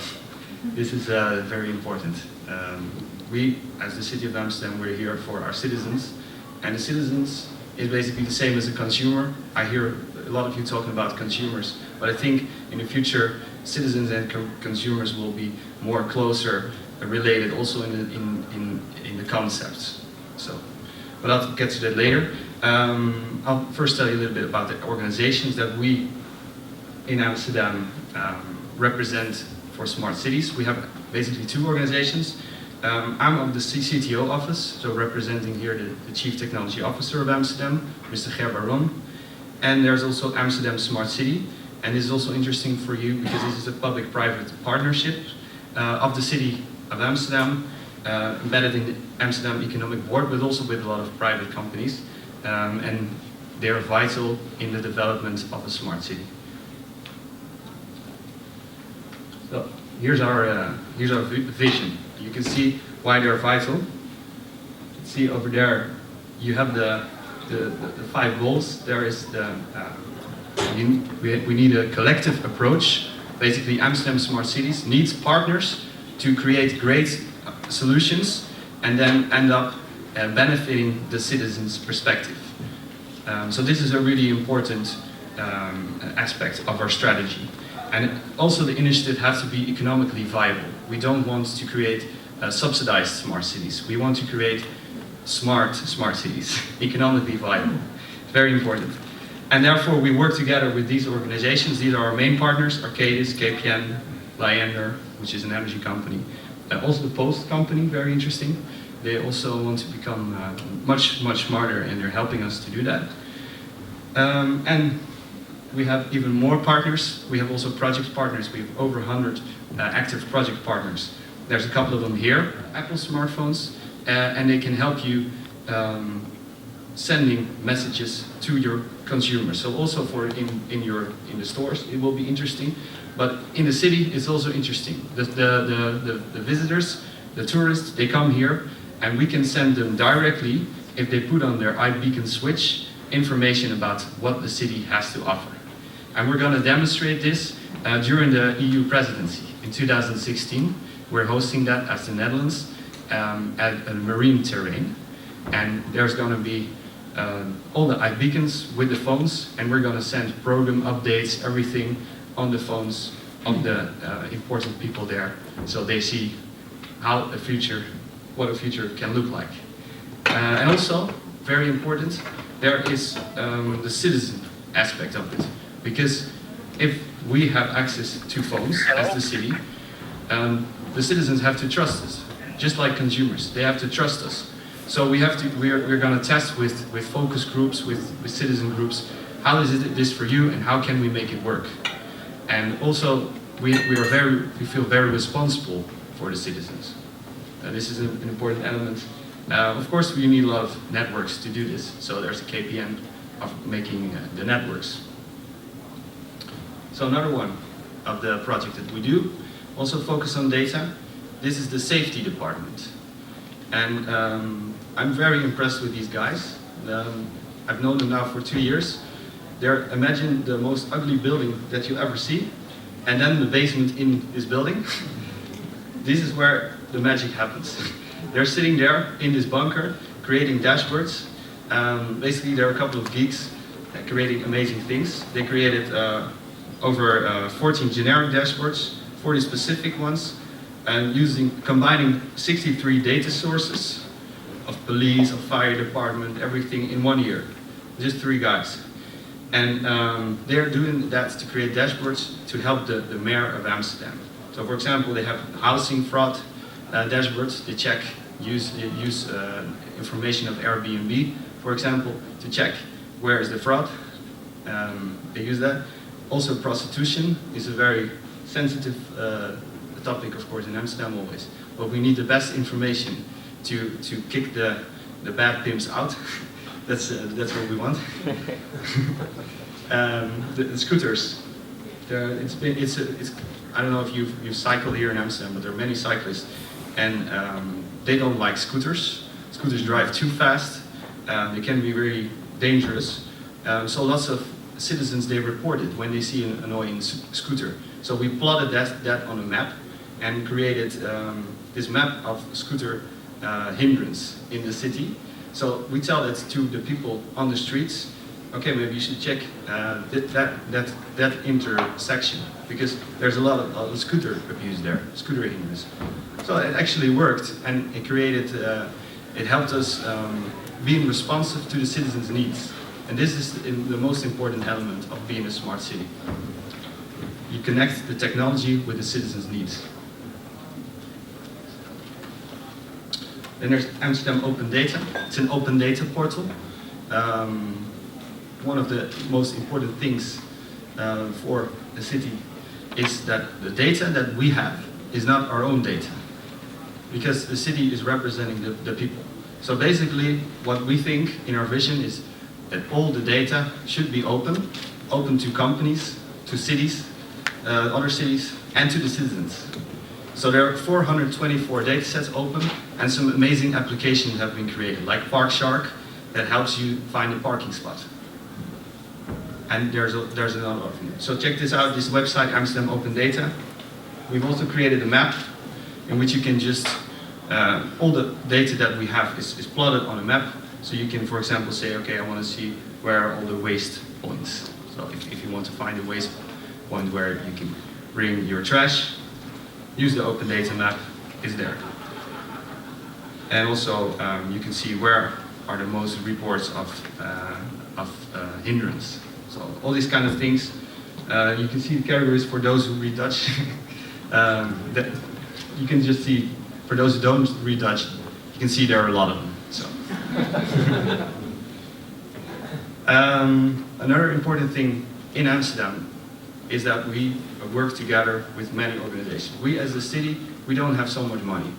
This is very important. We, as the city of Amsterdam, we're here for our citizens. And the citizens is basically the same as a consumer. I hear a lot of you talking about consumers, but I think in the future, citizens and consumers will be more closer related also in the concepts. So, but I'll get to that later. I'll first tell you a little bit about the organizations that we in Amsterdam represent for smart cities. We have basically two organizations. I'm of the CTO office, so representing here the Chief Technology Officer of Amsterdam, Mr. Ger Baron. And there's also Amsterdam Smart City. And this is also interesting for you because this is a public-private partnership of the city of Amsterdam, embedded in the Amsterdam Economic Board, but also with a lot of private companies. And they're vital in the development of a smart city. So here's our vision. You can see why they're vital. Let's see over there, you have the 5 goals. There is we need a collective approach. Basically, Amsterdam Smart Cities needs partners to create great solutions and then end up benefiting the citizens' perspective. So this is a really important aspect of our strategy. And also the initiative has to be economically viable. We don't want to create subsidized smart cities. We want to create smart cities, economically viable. Very important. And therefore we work together with these organizations. These are our main partners, Arcadis, KPN, Leander, which is an energy company. Also the Post company, very interesting. They also want to become much smarter, and they're helping us to do that. And we have even more partners. We have also project partners. We have over 100 active project partners. There's a couple of them here, Apple smartphones, and they can help you sending messages to your consumers. So also for in the stores, it will be interesting. But in the city, it's also interesting. The visitors, the tourists, they come here, and we can send them directly, if they put on their iBeacon switch, information about what the city has to offer. And we're going to demonstrate this during the EU presidency in 2016. We're hosting that as the Netherlands at a marine terrain. And there's going to be all the iBeacons with the phones, and we're going to send program updates, everything on the phones of the important people there, so they see how the future, what a future can look like. And also, very important, there is the citizen aspect of it. Because if we have access to phones as the city, the citizens have to trust us, just like consumers. They have to trust us. So we have to. We're going to test with focus groups, with citizen groups. How is this for you, and how can we make it work? And also, we feel very responsible for the citizens. This is an important element. Of course, we need a lot of networks to do this. So there's a KPN of making the networks. So another one of the project that we do, also focus on data. This is the safety department. And I'm very impressed with these guys. I've known them now for 2 years. Imagine the most ugly building that you ever see, and then the basement in this building. This is where the magic happens. They're sitting there in this bunker, creating dashboards. Basically, there are a couple of geeks creating amazing things. They created over 14 generic dashboards, 40 specific ones, and combining 63 data sources of police, of fire department, everything in 1 year. Just 3 guys. And they're doing that to create dashboards to help the mayor of Amsterdam. So for example, they have housing fraud dashboards. They use information of Airbnb, for example, to check where is the fraud. They use that. Also prostitution is a very sensitive topic, of course, in Amsterdam always. But we need the best information to kick the bad pimps out. That's what we want. The scooters. I don't know if you've cycled here in Amsterdam, but there are many cyclists, and they don't like scooters. Scooters drive too fast. They can be very dangerous. So lots of citizens, they report it when they see an annoying scooter. So we plotted that on a map and created this map of scooter hindrance in the city. So we tell that to the people on the streets. Okay, maybe you should check that intersection, because there's a lot of scooter abuse there, scooter hindrance. So it actually worked, and it created, it helped us being responsive to the citizens' needs. And this is the most important element of being a smart city. You connect the technology with the citizens' needs. Then there's Amsterdam Open Data. It's an open data portal. One of the most important things for the city is that the data that we have is not our own data, because the city is representing the people. So basically, what we think in our vision is that all the data should be open to companies, to cities, other cities, and to the citizens. So there are 424 datasets open, and some amazing applications have been created, like Park Shark, that helps you find a parking spot. And there's another of them. So check this out, this website, Amsterdam Open Data. We've also created a map in which you can just, all the data that we have is plotted on a map. So you can, for example, say, okay, I want to see where are all the waste points. So if you want to find a waste point where you can bring your trash, use the Open Data map, it's there. And also you can see where are the most reports of hindrance. So all these kind of things. You can see the categories for those who read Dutch. That you can just see, for those who don't read Dutch, you can see there are a lot of them. So. Another important thing in Amsterdam is that we work together with many organizations. We as a city, we don't have so much money.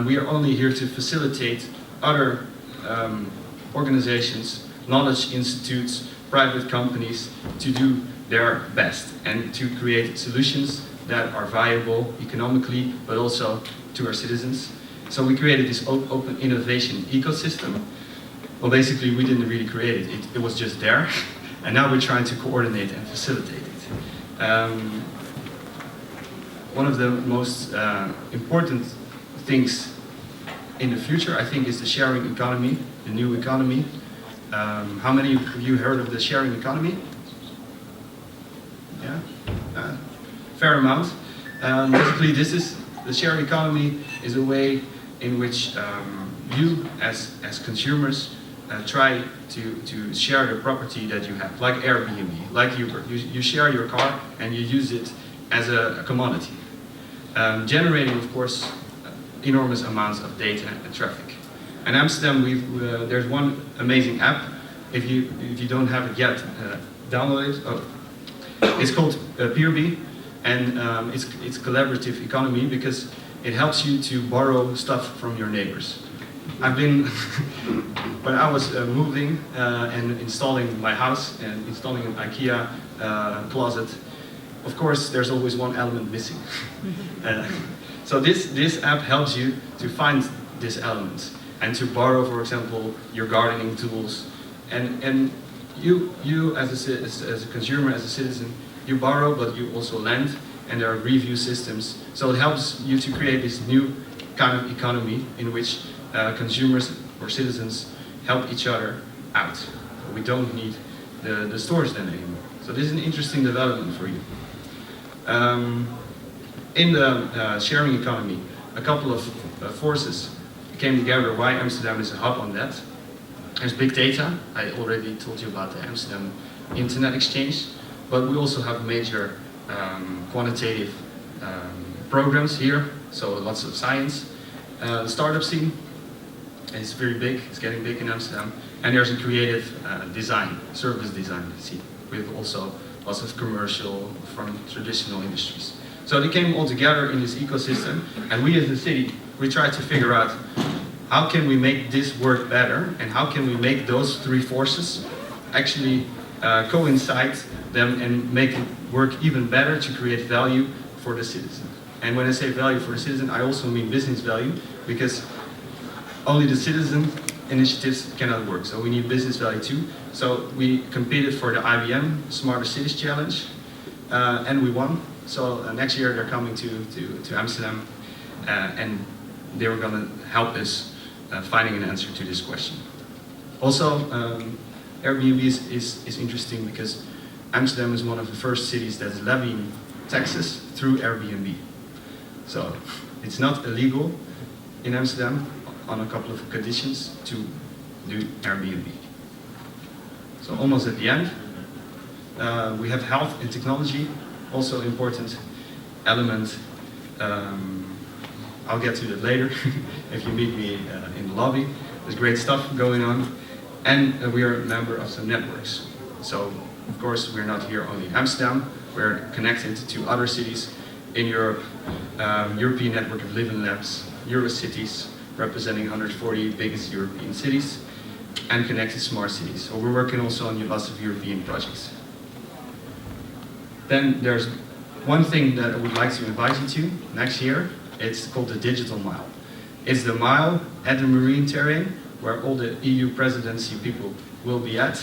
We are only here to facilitate other organizations, knowledge institutes, private companies to do their best and to create solutions that are viable economically, but also to our citizens. So we created this open innovation ecosystem. Well, basically, we didn't really create it. It was just there, and now we're trying to coordinate and facilitate it. One of the most important things in the future, I think, is the sharing economy, the new economy. How many of you heard of the sharing economy? Yeah, fair amount. Basically, the sharing economy is a way in which you, as consumers, try to share the property that you have, like Airbnb, like Uber. You share your car and you use it as a commodity, generating, of course, enormous amounts of data and traffic. In Amsterdam, there's one amazing app. If you don't have it yet, download it. Oh. It's called Peerby, and it's collaborative economy because it helps you to borrow stuff from your neighbors. I've been, when I was moving and installing my house and installing an IKEA closet, of course there's always one element missing. So this app helps you to find this element and to borrow, for example, your gardening tools. And you as a consumer, as a citizen, you borrow, but you also lend, and there are review systems. So it helps you to create this new kind of economy in which consumers or citizens help each other out. We don't need the stores then anymore. So this is an interesting development for you. In the sharing economy, a couple of forces came together why Amsterdam is a hub on that. There's big data. I already told you about the Amsterdam Internet Exchange, but we also have major quantitative programs here, so lots of science. The startup scene is very big, it's getting big in Amsterdam, and there's a creative design, service design scene, with also lots of commercial from traditional industries. So they came all together in this ecosystem, and we as a city, we tried to figure out how can we make this work better, and how can we make those three forces actually coincide them and make it work even better to create value for the citizen. And when I say value for the citizen, I also mean business value, because only the citizen initiatives cannot work. So we need business value too. So we competed for the IBM Smarter Cities Challenge, and we won. So next year they're coming to Amsterdam, and they were going to help us finding an answer to this question. Also, Airbnb is interesting because Amsterdam is one of the first cities that's levying taxes through Airbnb. So it's not illegal in Amsterdam on a couple of conditions to do Airbnb. So almost at the end, we have health and technology, also important element. I'll get to that later if you meet me in the lobby. There's great stuff going on, and we are a member of some networks. So of course we're not here only in Amsterdam, we're connected to other cities in Europe, European Network of Living Labs, Eurocities, representing 140 biggest European cities, and connected smart cities. So we're working also on lots of European projects. Then there's one thing that I would like to invite you to next year, it's called the Digital Mile. It's the mile at the marine terrain where all the EU presidency people will be at.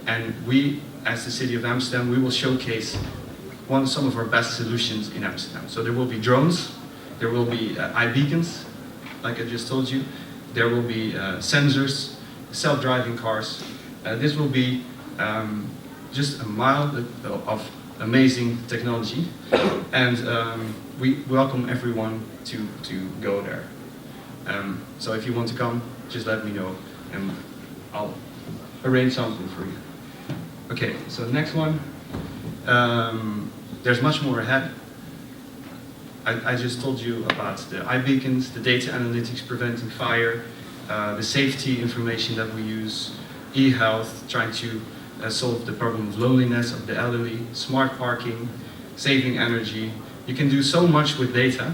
And we, as the City of Amsterdam, we will showcase some of our best solutions in Amsterdam. So there will be drones, there will be iBeacons, like I just told you. There will be sensors, self-driving cars. This will be just a mile of amazing technology. And we welcome everyone to go there. So if you want to come, just let me know and I'll arrange something for you. Okay, so the next one. There's much more ahead. I just told you about the iBeacons, the data analytics preventing fire, the safety information that we use, e-health, trying to solve the problem of loneliness of the elderly, smart parking, saving energy. You can do so much with data,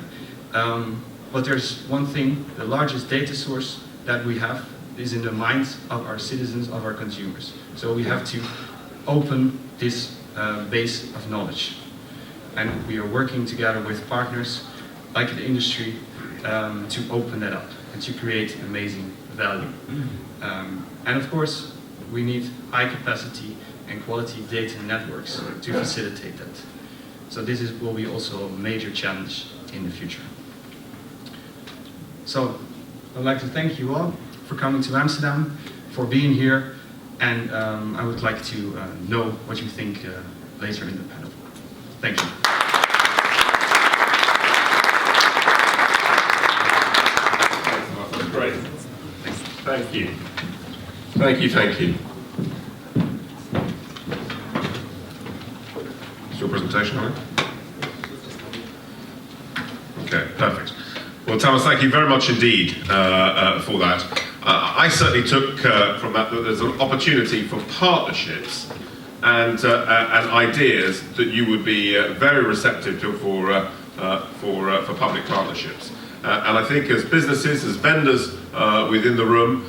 but there's one thing, the largest data source that we have is in the minds of our citizens, of our consumers. So we have to open this base of knowledge. And we are working together with partners like the industry to open that up and to create amazing value. And of course, we need high capacity and quality data networks to facilitate that. So this will be also a major challenge in the future. So I'd like to thank you all for coming to Amsterdam, for being here, and I would like to know what you think later in the panel. Thank you. Great. Thank you. Thank you, thank you. Is your presentation on it? Okay, perfect. Well, Thomas, thank you very much indeed for that. I certainly took from that there's an opportunity for partnerships and ideas that you would be very receptive to for public partnerships. And I think as businesses, as vendors within the room,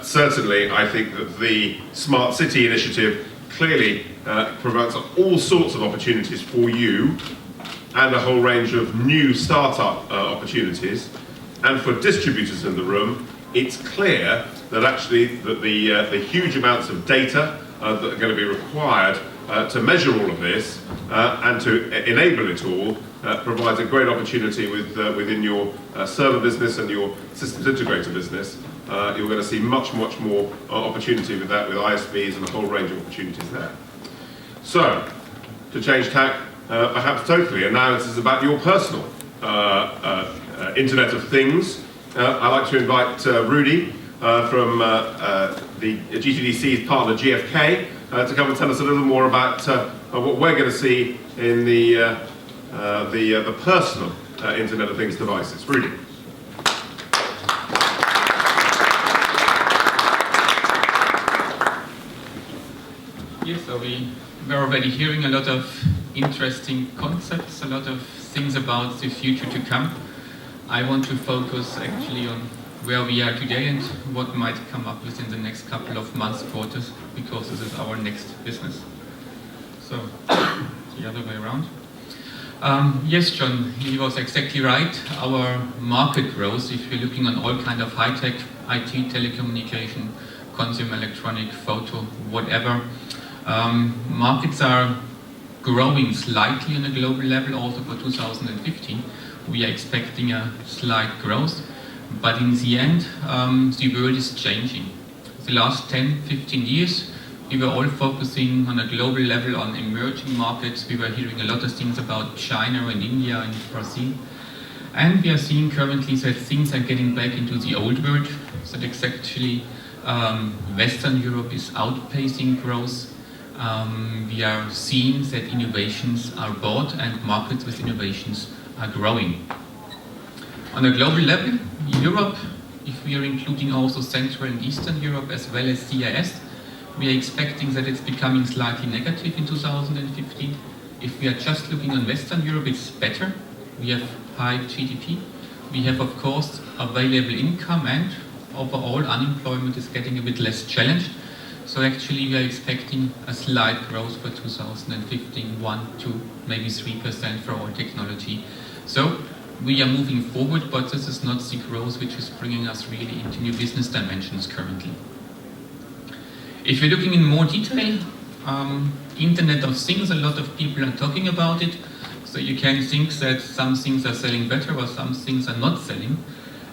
certainly I think that the Smart City initiative clearly provides all sorts of opportunities for you and a whole range of new startup opportunities. And for distributors in the room, it's clear that actually that the huge amounts of data that are going to be required to measure all of this and to enable it all provides a great opportunity within your server business and your systems integrator business. You're going to see much more opportunity with that, with ISVs and a whole range of opportunities there. So, to change tack, perhaps totally, and now this is about your personal Internet of Things. I'd like to invite Rudy from the GTDC's partner GFK to come and tell us a little more about what we're going to see in the personal Internet of Things devices. Rudy. Yes, so we were already hearing a lot of interesting concepts, a lot of things about the future to come. I want to focus actually on where we are today and what might come up within the next couple of months, quarters, because this is our next business. So, the other way around. Yes, John, he was exactly right. Our market growth, if you're looking on all kind of high-tech, IT, telecommunication, consumer electronic, photo, whatever, markets are growing slightly on a global level also for 2015. We are expecting a slight growth, but in the end, the world is changing. The last 10, 15 years, we were all focusing on a global level on emerging markets. We were hearing a lot of things about China and India and Brazil. And we are seeing currently that things are getting back into the old world. So that actually Western Europe is outpacing growth. We are seeing that innovations are bought and markets with innovations are growing. On a global level, Europe, if we are including also Central and Eastern Europe as well as CIS, we are expecting that it's becoming slightly negative in 2015. If we are just looking on Western Europe, it's better. We have high GDP. We have, of course, available income, and overall unemployment is getting a bit less challenged. So actually we are expecting a slight growth for 2015, 1 to maybe 3% for our technology. So we are moving forward, but this is not the growth which is bringing us really into new business dimensions currently. If you're looking in more detail, Internet of Things, a lot of people are talking about it. So you can think that some things are selling better or some things are not selling.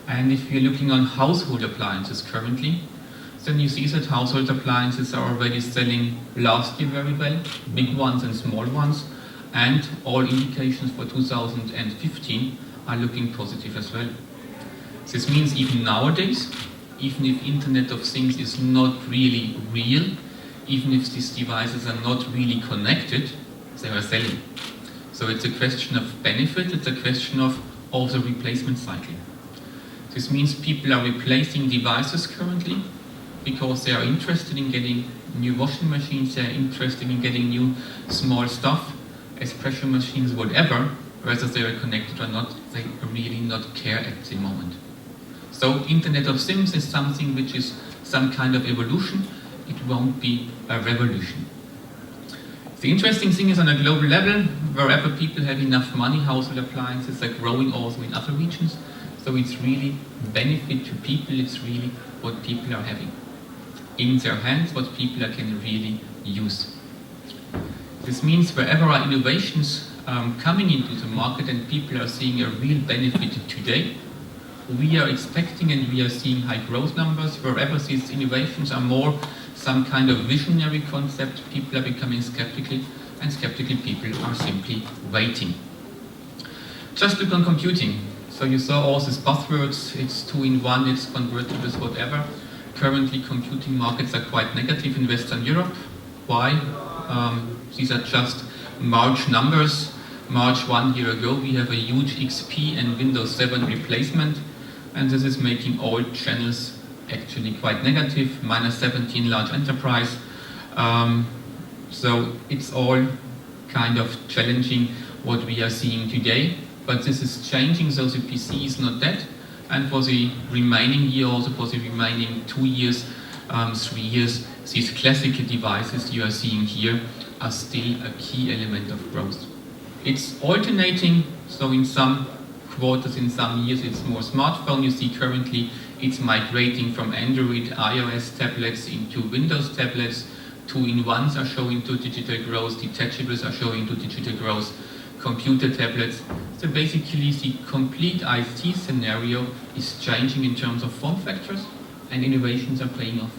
And if you're looking on household appliances currently, then you see that household appliances are already selling last year very well, big ones and small ones, and all indications for 2015 are looking positive as well. This means even nowadays, even if Internet of Things is not really real, even if these devices are not really connected, they are selling. So it's a question of benefit, it's a question of also replacement cycle. This means people are replacing devices currently because they are interested in getting new washing machines, they are interested in getting new small stuff, espresso machines, whatever, whether they are connected or not, they really not care at the moment. So Internet of Things is something which is some kind of evolution, it won't be a revolution. The interesting thing is on a global level, wherever people have enough money, household appliances are growing also in other regions. So it's really benefit to people, it's really what people are having in their hands, what people can really use. This means wherever are innovations coming into the market and people are seeing a real benefit today, we are expecting and we are seeing high growth numbers. Wherever these innovations are more some kind of visionary concept, people are becoming skeptical, and skeptical people are simply waiting. Just look on computing. So you saw all these buzzwords, it's 2-in-1, it's convertibles, whatever. Currently computing markets are quite negative in Western Europe. Why? These are just March numbers. March 1 year ago we have a huge XP and Windows 7 replacement, and this is making all channels actually quite negative, -17 large enterprise. So it's all kind of challenging what we are seeing today, but this is changing, so the PC is not dead, and for the remaining year, also for the remaining 2 years, 3 years, these classical devices you are seeing here are still a key element of growth. It's alternating, so in some quarters, in some years it's more smartphone. You see currently it's migrating from Android, iOS tablets into Windows tablets. 2-in-1s are showing digital growth, detachables are showing digital growth, computer tablets. So basically the complete IT scenario is changing in terms of form factors, and innovations are paying off.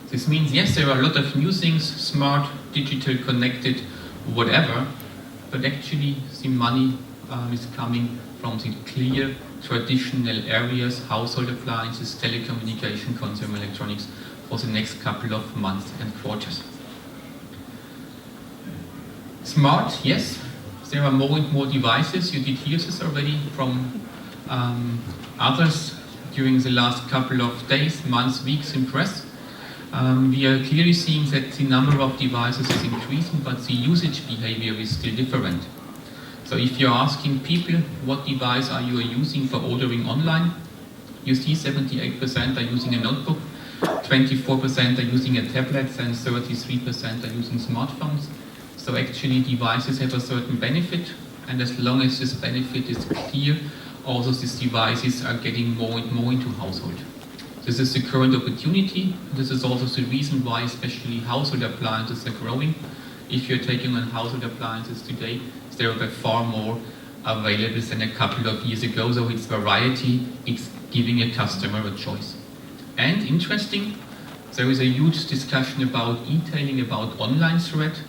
This means, yes, there are a lot of new things, smart, digital, connected, whatever, but actually the money is coming from the clear traditional areas, household appliances, telecommunication, consumer electronics, for the next couple of months and quarters. Smart, yes, there are more and more devices. You did hear this already from others during the last couple of days, months, weeks in press. We are clearly seeing that the number of devices is increasing, but the usage behavior is still different. So if you're asking people what device are you using for ordering online, you see 78% are using a notebook, 24% are using a tablet, and 33% are using smartphones. So actually devices have a certain benefit, and as long as this benefit is clear, also these devices are getting more and more into household. This is the current opportunity. This is also the reason why especially household appliances are growing. If you're taking on household appliances today, there are by far more available than a couple of years ago, so it's variety, it's giving a customer a choice. And interesting, there is a huge discussion about e-tailing, about online threat.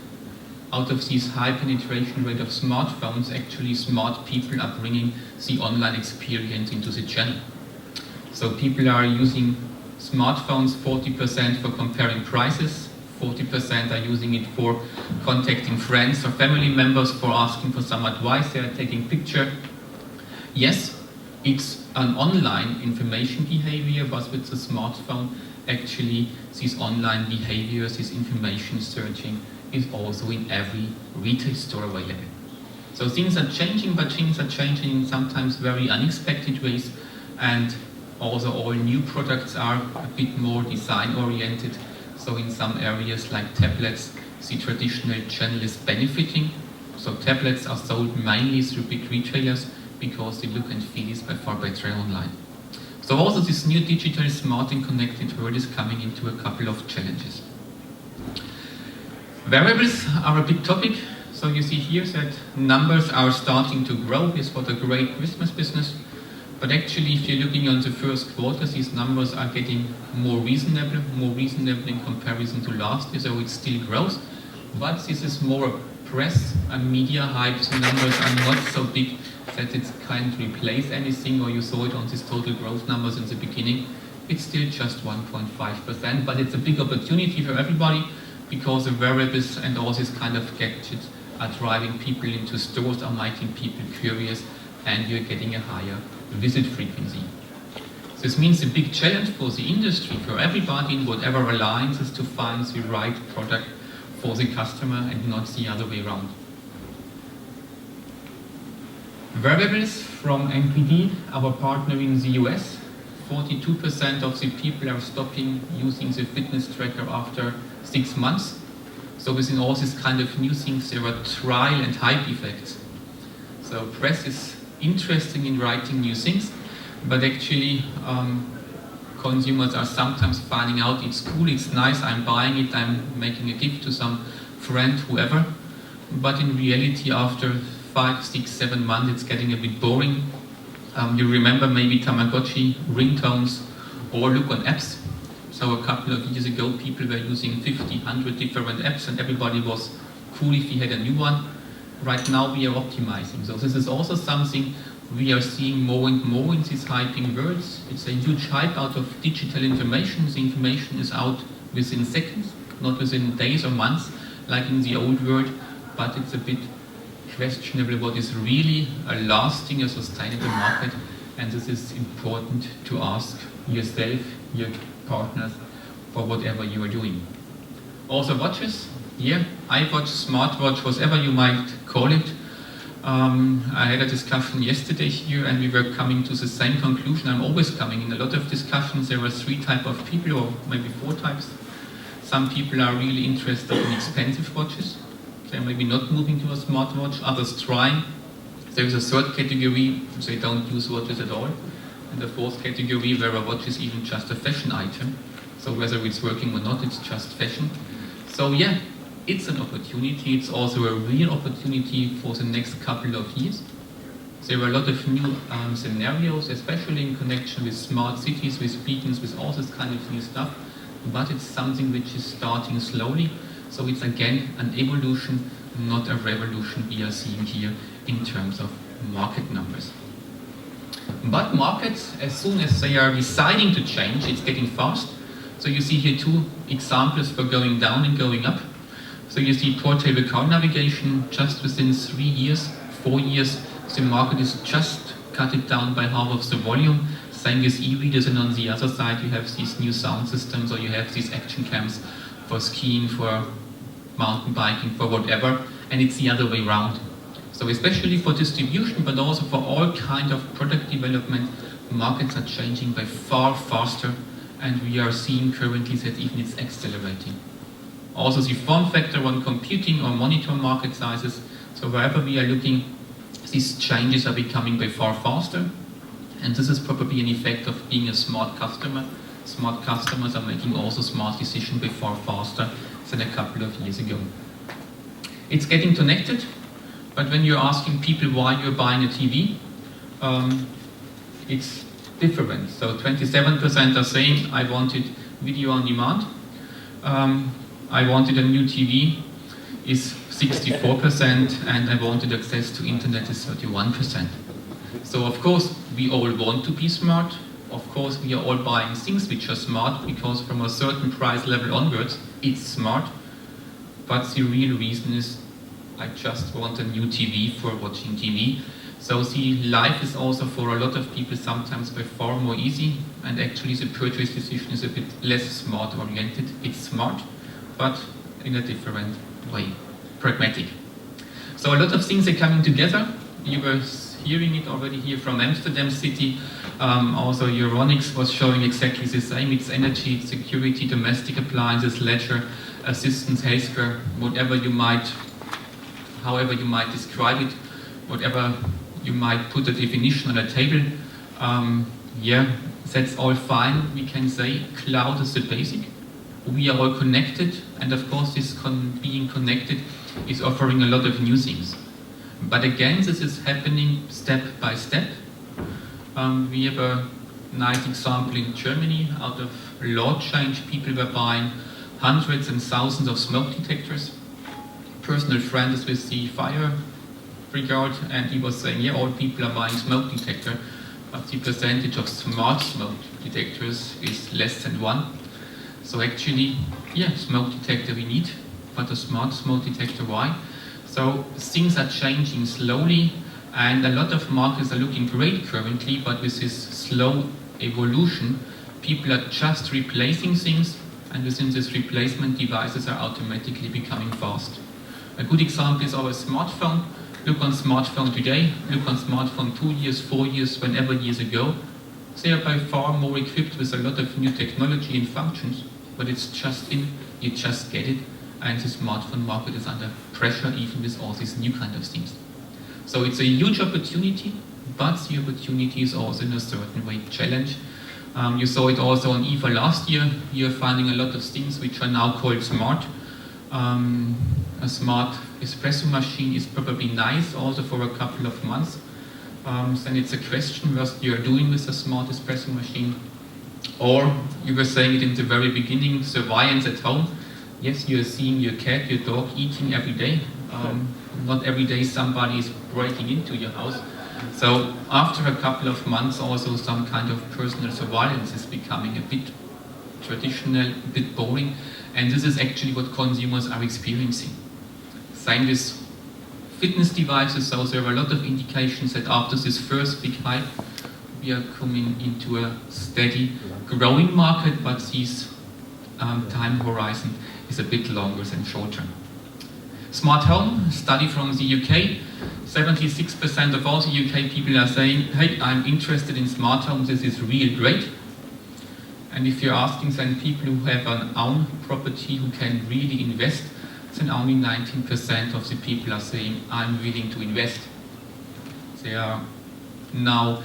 Out of this high penetration rate of smartphones, actually smart people are bringing the online experience into the channel. So people are using smartphones 40% for comparing prices, 40% are using it for contacting friends or family members, for asking for some advice, they are taking picture. Yes, it's an online information behavior, but with the smartphone, actually these online behaviors, this information searching is also in every retail store available. So things are changing, but things are changing in sometimes very unexpected ways, and also all new products are a bit more design oriented. So in some areas like tablets, the traditional channel is benefiting. So tablets are sold mainly through big retailers because the look and feel is by far better online. So also this new digital, smart and connected world is coming into a couple of challenges. Wearables are a big topic. So you see here that numbers are starting to grow. It's what a great Christmas business. But actually, if you're looking on the first quarter, these numbers are getting more reasonable in comparison to last year. So it still grows. But this is more press and media hype. The numbers are not so big that it can't replace anything, or you saw it on these total growth numbers in the beginning. It's still just 1.5%, but it's a big opportunity for everybody because the wearables and all these kind of gadgets are driving people into stores, are making people curious, and you're getting a higher visit frequency. This means a big challenge for the industry, for everybody in whatever alliance, is to find the right product for the customer and not the other way around. Wearables from NPD, our partner in the US, 42% of the people are stopping using the fitness tracker after 6 months. So within all these kind of new things, there are trial and hype effects. So press is interesting in writing new things, but actually consumers are sometimes finding out it's cool, it's nice, I'm buying it, I'm making a gift to some friend, whoever. But in reality, after 5, 6, 7 months, it's getting a bit boring. You remember maybe Tamagotchi, ringtones, or look on apps. So a couple of years ago, people were using 50, 100 different apps, and everybody was cool if he had a new one. Right now we are optimizing. So this is also something we are seeing more and more in these hyping words. It's a huge hype out of digital information. The information is out within seconds, not within days or months, like in the old world, but it's a bit questionable what is really a lasting, a sustainable market, and this is important to ask yourself, your partners, for whatever you are doing. Also watches, yeah, iWatch, smartwatch, whatever you might call it. I had a discussion yesterday here and we were coming to the same conclusion. I'm always coming in a lot of discussions. There are 3 types of people, or maybe 4 types. Some people are really interested in expensive watches. They're maybe not moving to a smartwatch, others trying. There is a 3rd category, they don't use watches at all. And the 4th category where a watch is even just a fashion item. So whether it's working or not, it's just fashion. So yeah, it's an opportunity. It's also a real opportunity for the next couple of years. There are a lot of new scenarios, especially in connection with smart cities, with beacons, with all this kind of new stuff. But it's something which is starting slowly. So it's again an evolution, not a revolution we are seeing here in terms of market numbers. But markets, as soon as they are deciding to change, it's getting fast. So you see here 2 examples for going down and going up. So you see portable car navigation, just within 3 years, 4 years, the market is just cut it down by half of the volume. Same with e-readers, and on the other side you have these new sound systems, or you have these action cams for skiing, for mountain biking, for whatever, and it's the other way around. So especially for distribution, but also for all kind of product development, markets are changing by far faster, and we are seeing currently that even it's accelerating. Also the form factor on computing or monitor market sizes, so wherever we are looking, these changes are becoming by far faster, and this is probably an effect of being a smart customer. Smart customers are making also smart decisions by far faster than a couple of years ago. It's getting connected, but when you're asking people why you're buying a TV, it's different. So 27% are saying, I wanted video on demand. I wanted a new TV is 64%, and I wanted access to internet is 31%. So of course, we all want to be smart. Of course, we are all buying things which are smart, because from a certain price level onwards, it's smart. But the real reason is, I just want a new TV for watching TV. So the life is also for a lot of people sometimes by far more easy, and actually the purchase decision is a bit less smart oriented. It's smart, but in a different way, pragmatic. So a lot of things are coming together. You were hearing it already here from Amsterdam City. Also Euronics was showing exactly the same. It's energy, it's security, domestic appliances, leisure, assistance, healthcare, whatever you might, however you might describe it, whatever you might put a definition on a table. Yeah, that's all fine. We can say cloud is the basic. We are all connected, and of course this being connected is offering a lot of new things. But again, this is happening step by step. We have a nice example in Germany. Out of law change, people were buying hundreds and thousands of smoke detectors. Personal friend is with the fire brigade, and he was saying, yeah, all people are buying smoke detector, but the percentage of smart smoke detectors is less than 1. So actually, yeah, smoke detector we need, but a smart smoke detector, why? So things are changing slowly, and a lot of markets are looking great currently, but with this slow evolution, people are just replacing things, and within this replacement, devices are automatically becoming fast. A good example is our smartphone. Look on smartphone today, look on smartphone 2 years, 4 years, whenever years ago. They are by far more equipped with a lot of new technology and functions, but it's just in, you just get it, and the smartphone market is under pressure even with all these new kind of things. So it's a huge opportunity, but the opportunity is also in a certain way challenge. You saw it also on IFA last year. You're finding a lot of things which are now called smart. A smart espresso machine is probably nice also for a couple of months. Then it's a question what you're doing with a smart espresso machine. Or you were saying it in the very beginning, surveillance at home. Yes, you're seeing your cat, your dog eating every day. Not every day somebody is breaking into your house. So after a couple of months also some kind of personal surveillance is becoming a bit traditional, a bit boring. And this is actually what consumers are experiencing. Same with fitness devices, so there are a lot of indications that after this first big hype, we are coming into a steady growing market, but this time horizon is a bit longer than short term. Smart home, study from the UK, 76% of all the UK people are saying, hey, I'm interested in smart home, this is really great. And if you're asking then people who have an own property who can really invest, then only 19% of the people are saying, I'm willing to invest. They are now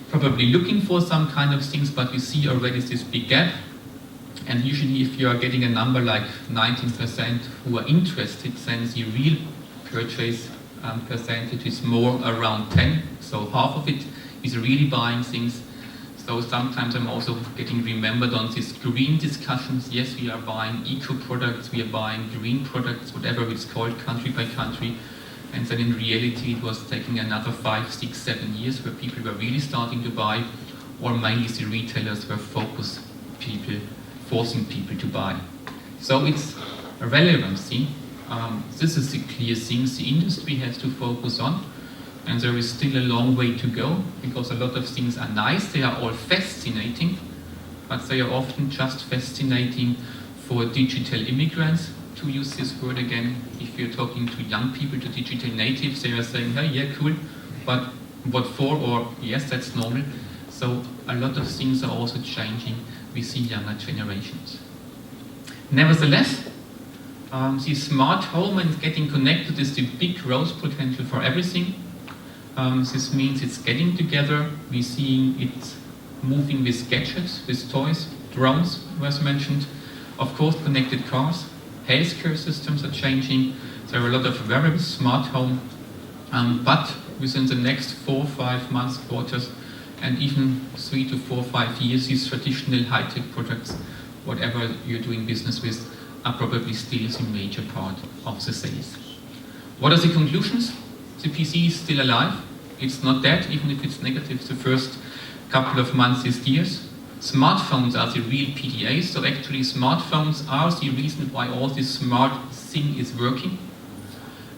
probably looking for some kind of things, but we see already this big gap. And usually if you are getting a number like 19% who are interested, then the real purchase percentage is more around 10. So half of it is really buying things. So sometimes I'm also getting remembered on these green discussions. Yes, we are buying eco products, we are buying green products, whatever it's called, country by country. And then in reality it was taking another 5, 6, 7 years where people were really starting to buy, or mainly the retailers were forcing people to buy. So it's a relevancy. This is the clear things the industry has to focus on. And there is still a long way to go, because a lot of things are nice, they are all fascinating, but they are often just fascinating for digital immigrants, to use this word again. If you're talking to young people, to digital natives, they are saying, hey, yeah, cool, but what for? Or yes, that's normal. So a lot of things are also changing with the younger generations. Nevertheless, the smart home and getting connected is the big growth potential for everything. This means it's getting together. We're seeing it moving with gadgets, with toys, drones was mentioned. Of course, connected cars, healthcare systems are changing. There are a lot of very smart home, but within the next 4, 5 months, quarters, and even 3 to 4, 5 years, these traditional high-tech products, whatever you're doing business with, are probably still a major part of the sales. What are the conclusions? The PC is still alive. It's not dead, even if it's negative the first couple of months, years. Smartphones are the real PDAs, so actually smartphones are the reason why all this smart thing is working.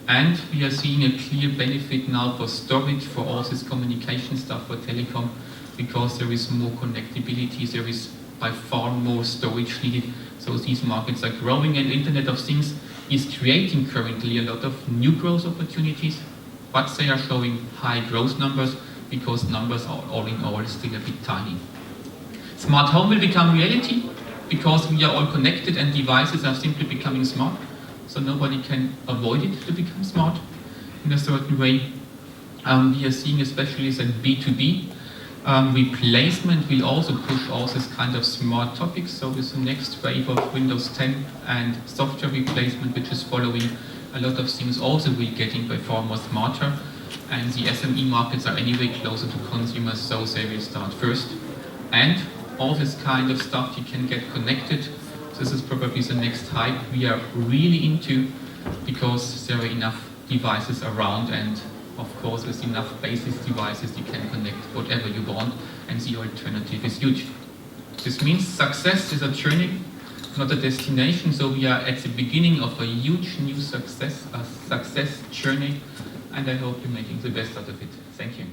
And we are seeing a clear benefit now for storage, for all this communication stuff, for telecom, because there is more connectability, there is by far more storage needed. So these markets are growing, and Internet of Things is creating currently a lot of new growth opportunities. but they are showing high growth numbers because numbers are all in all still a bit tiny. Smart home will become reality because we are all connected and devices are simply becoming smart, so nobody can avoid it to become smart in a certain way. We are seeing especially that B2B replacement will also push all this kind of smart topics. So with the next wave of Windows 10 and software replacement, which is following, a lot of things also will getting by far more smarter. And the SME markets are anyway closer to consumers, so they will start first. And all this kind of stuff you can get connected. This is probably the next hype we are really into because there are enough devices around, and of course with enough basis devices you can connect whatever you want, and the alternative is huge. This means success is a journey, not a destination, so we are at the beginning of a huge new success journey, and I hope you're making the best out of it. Thank you.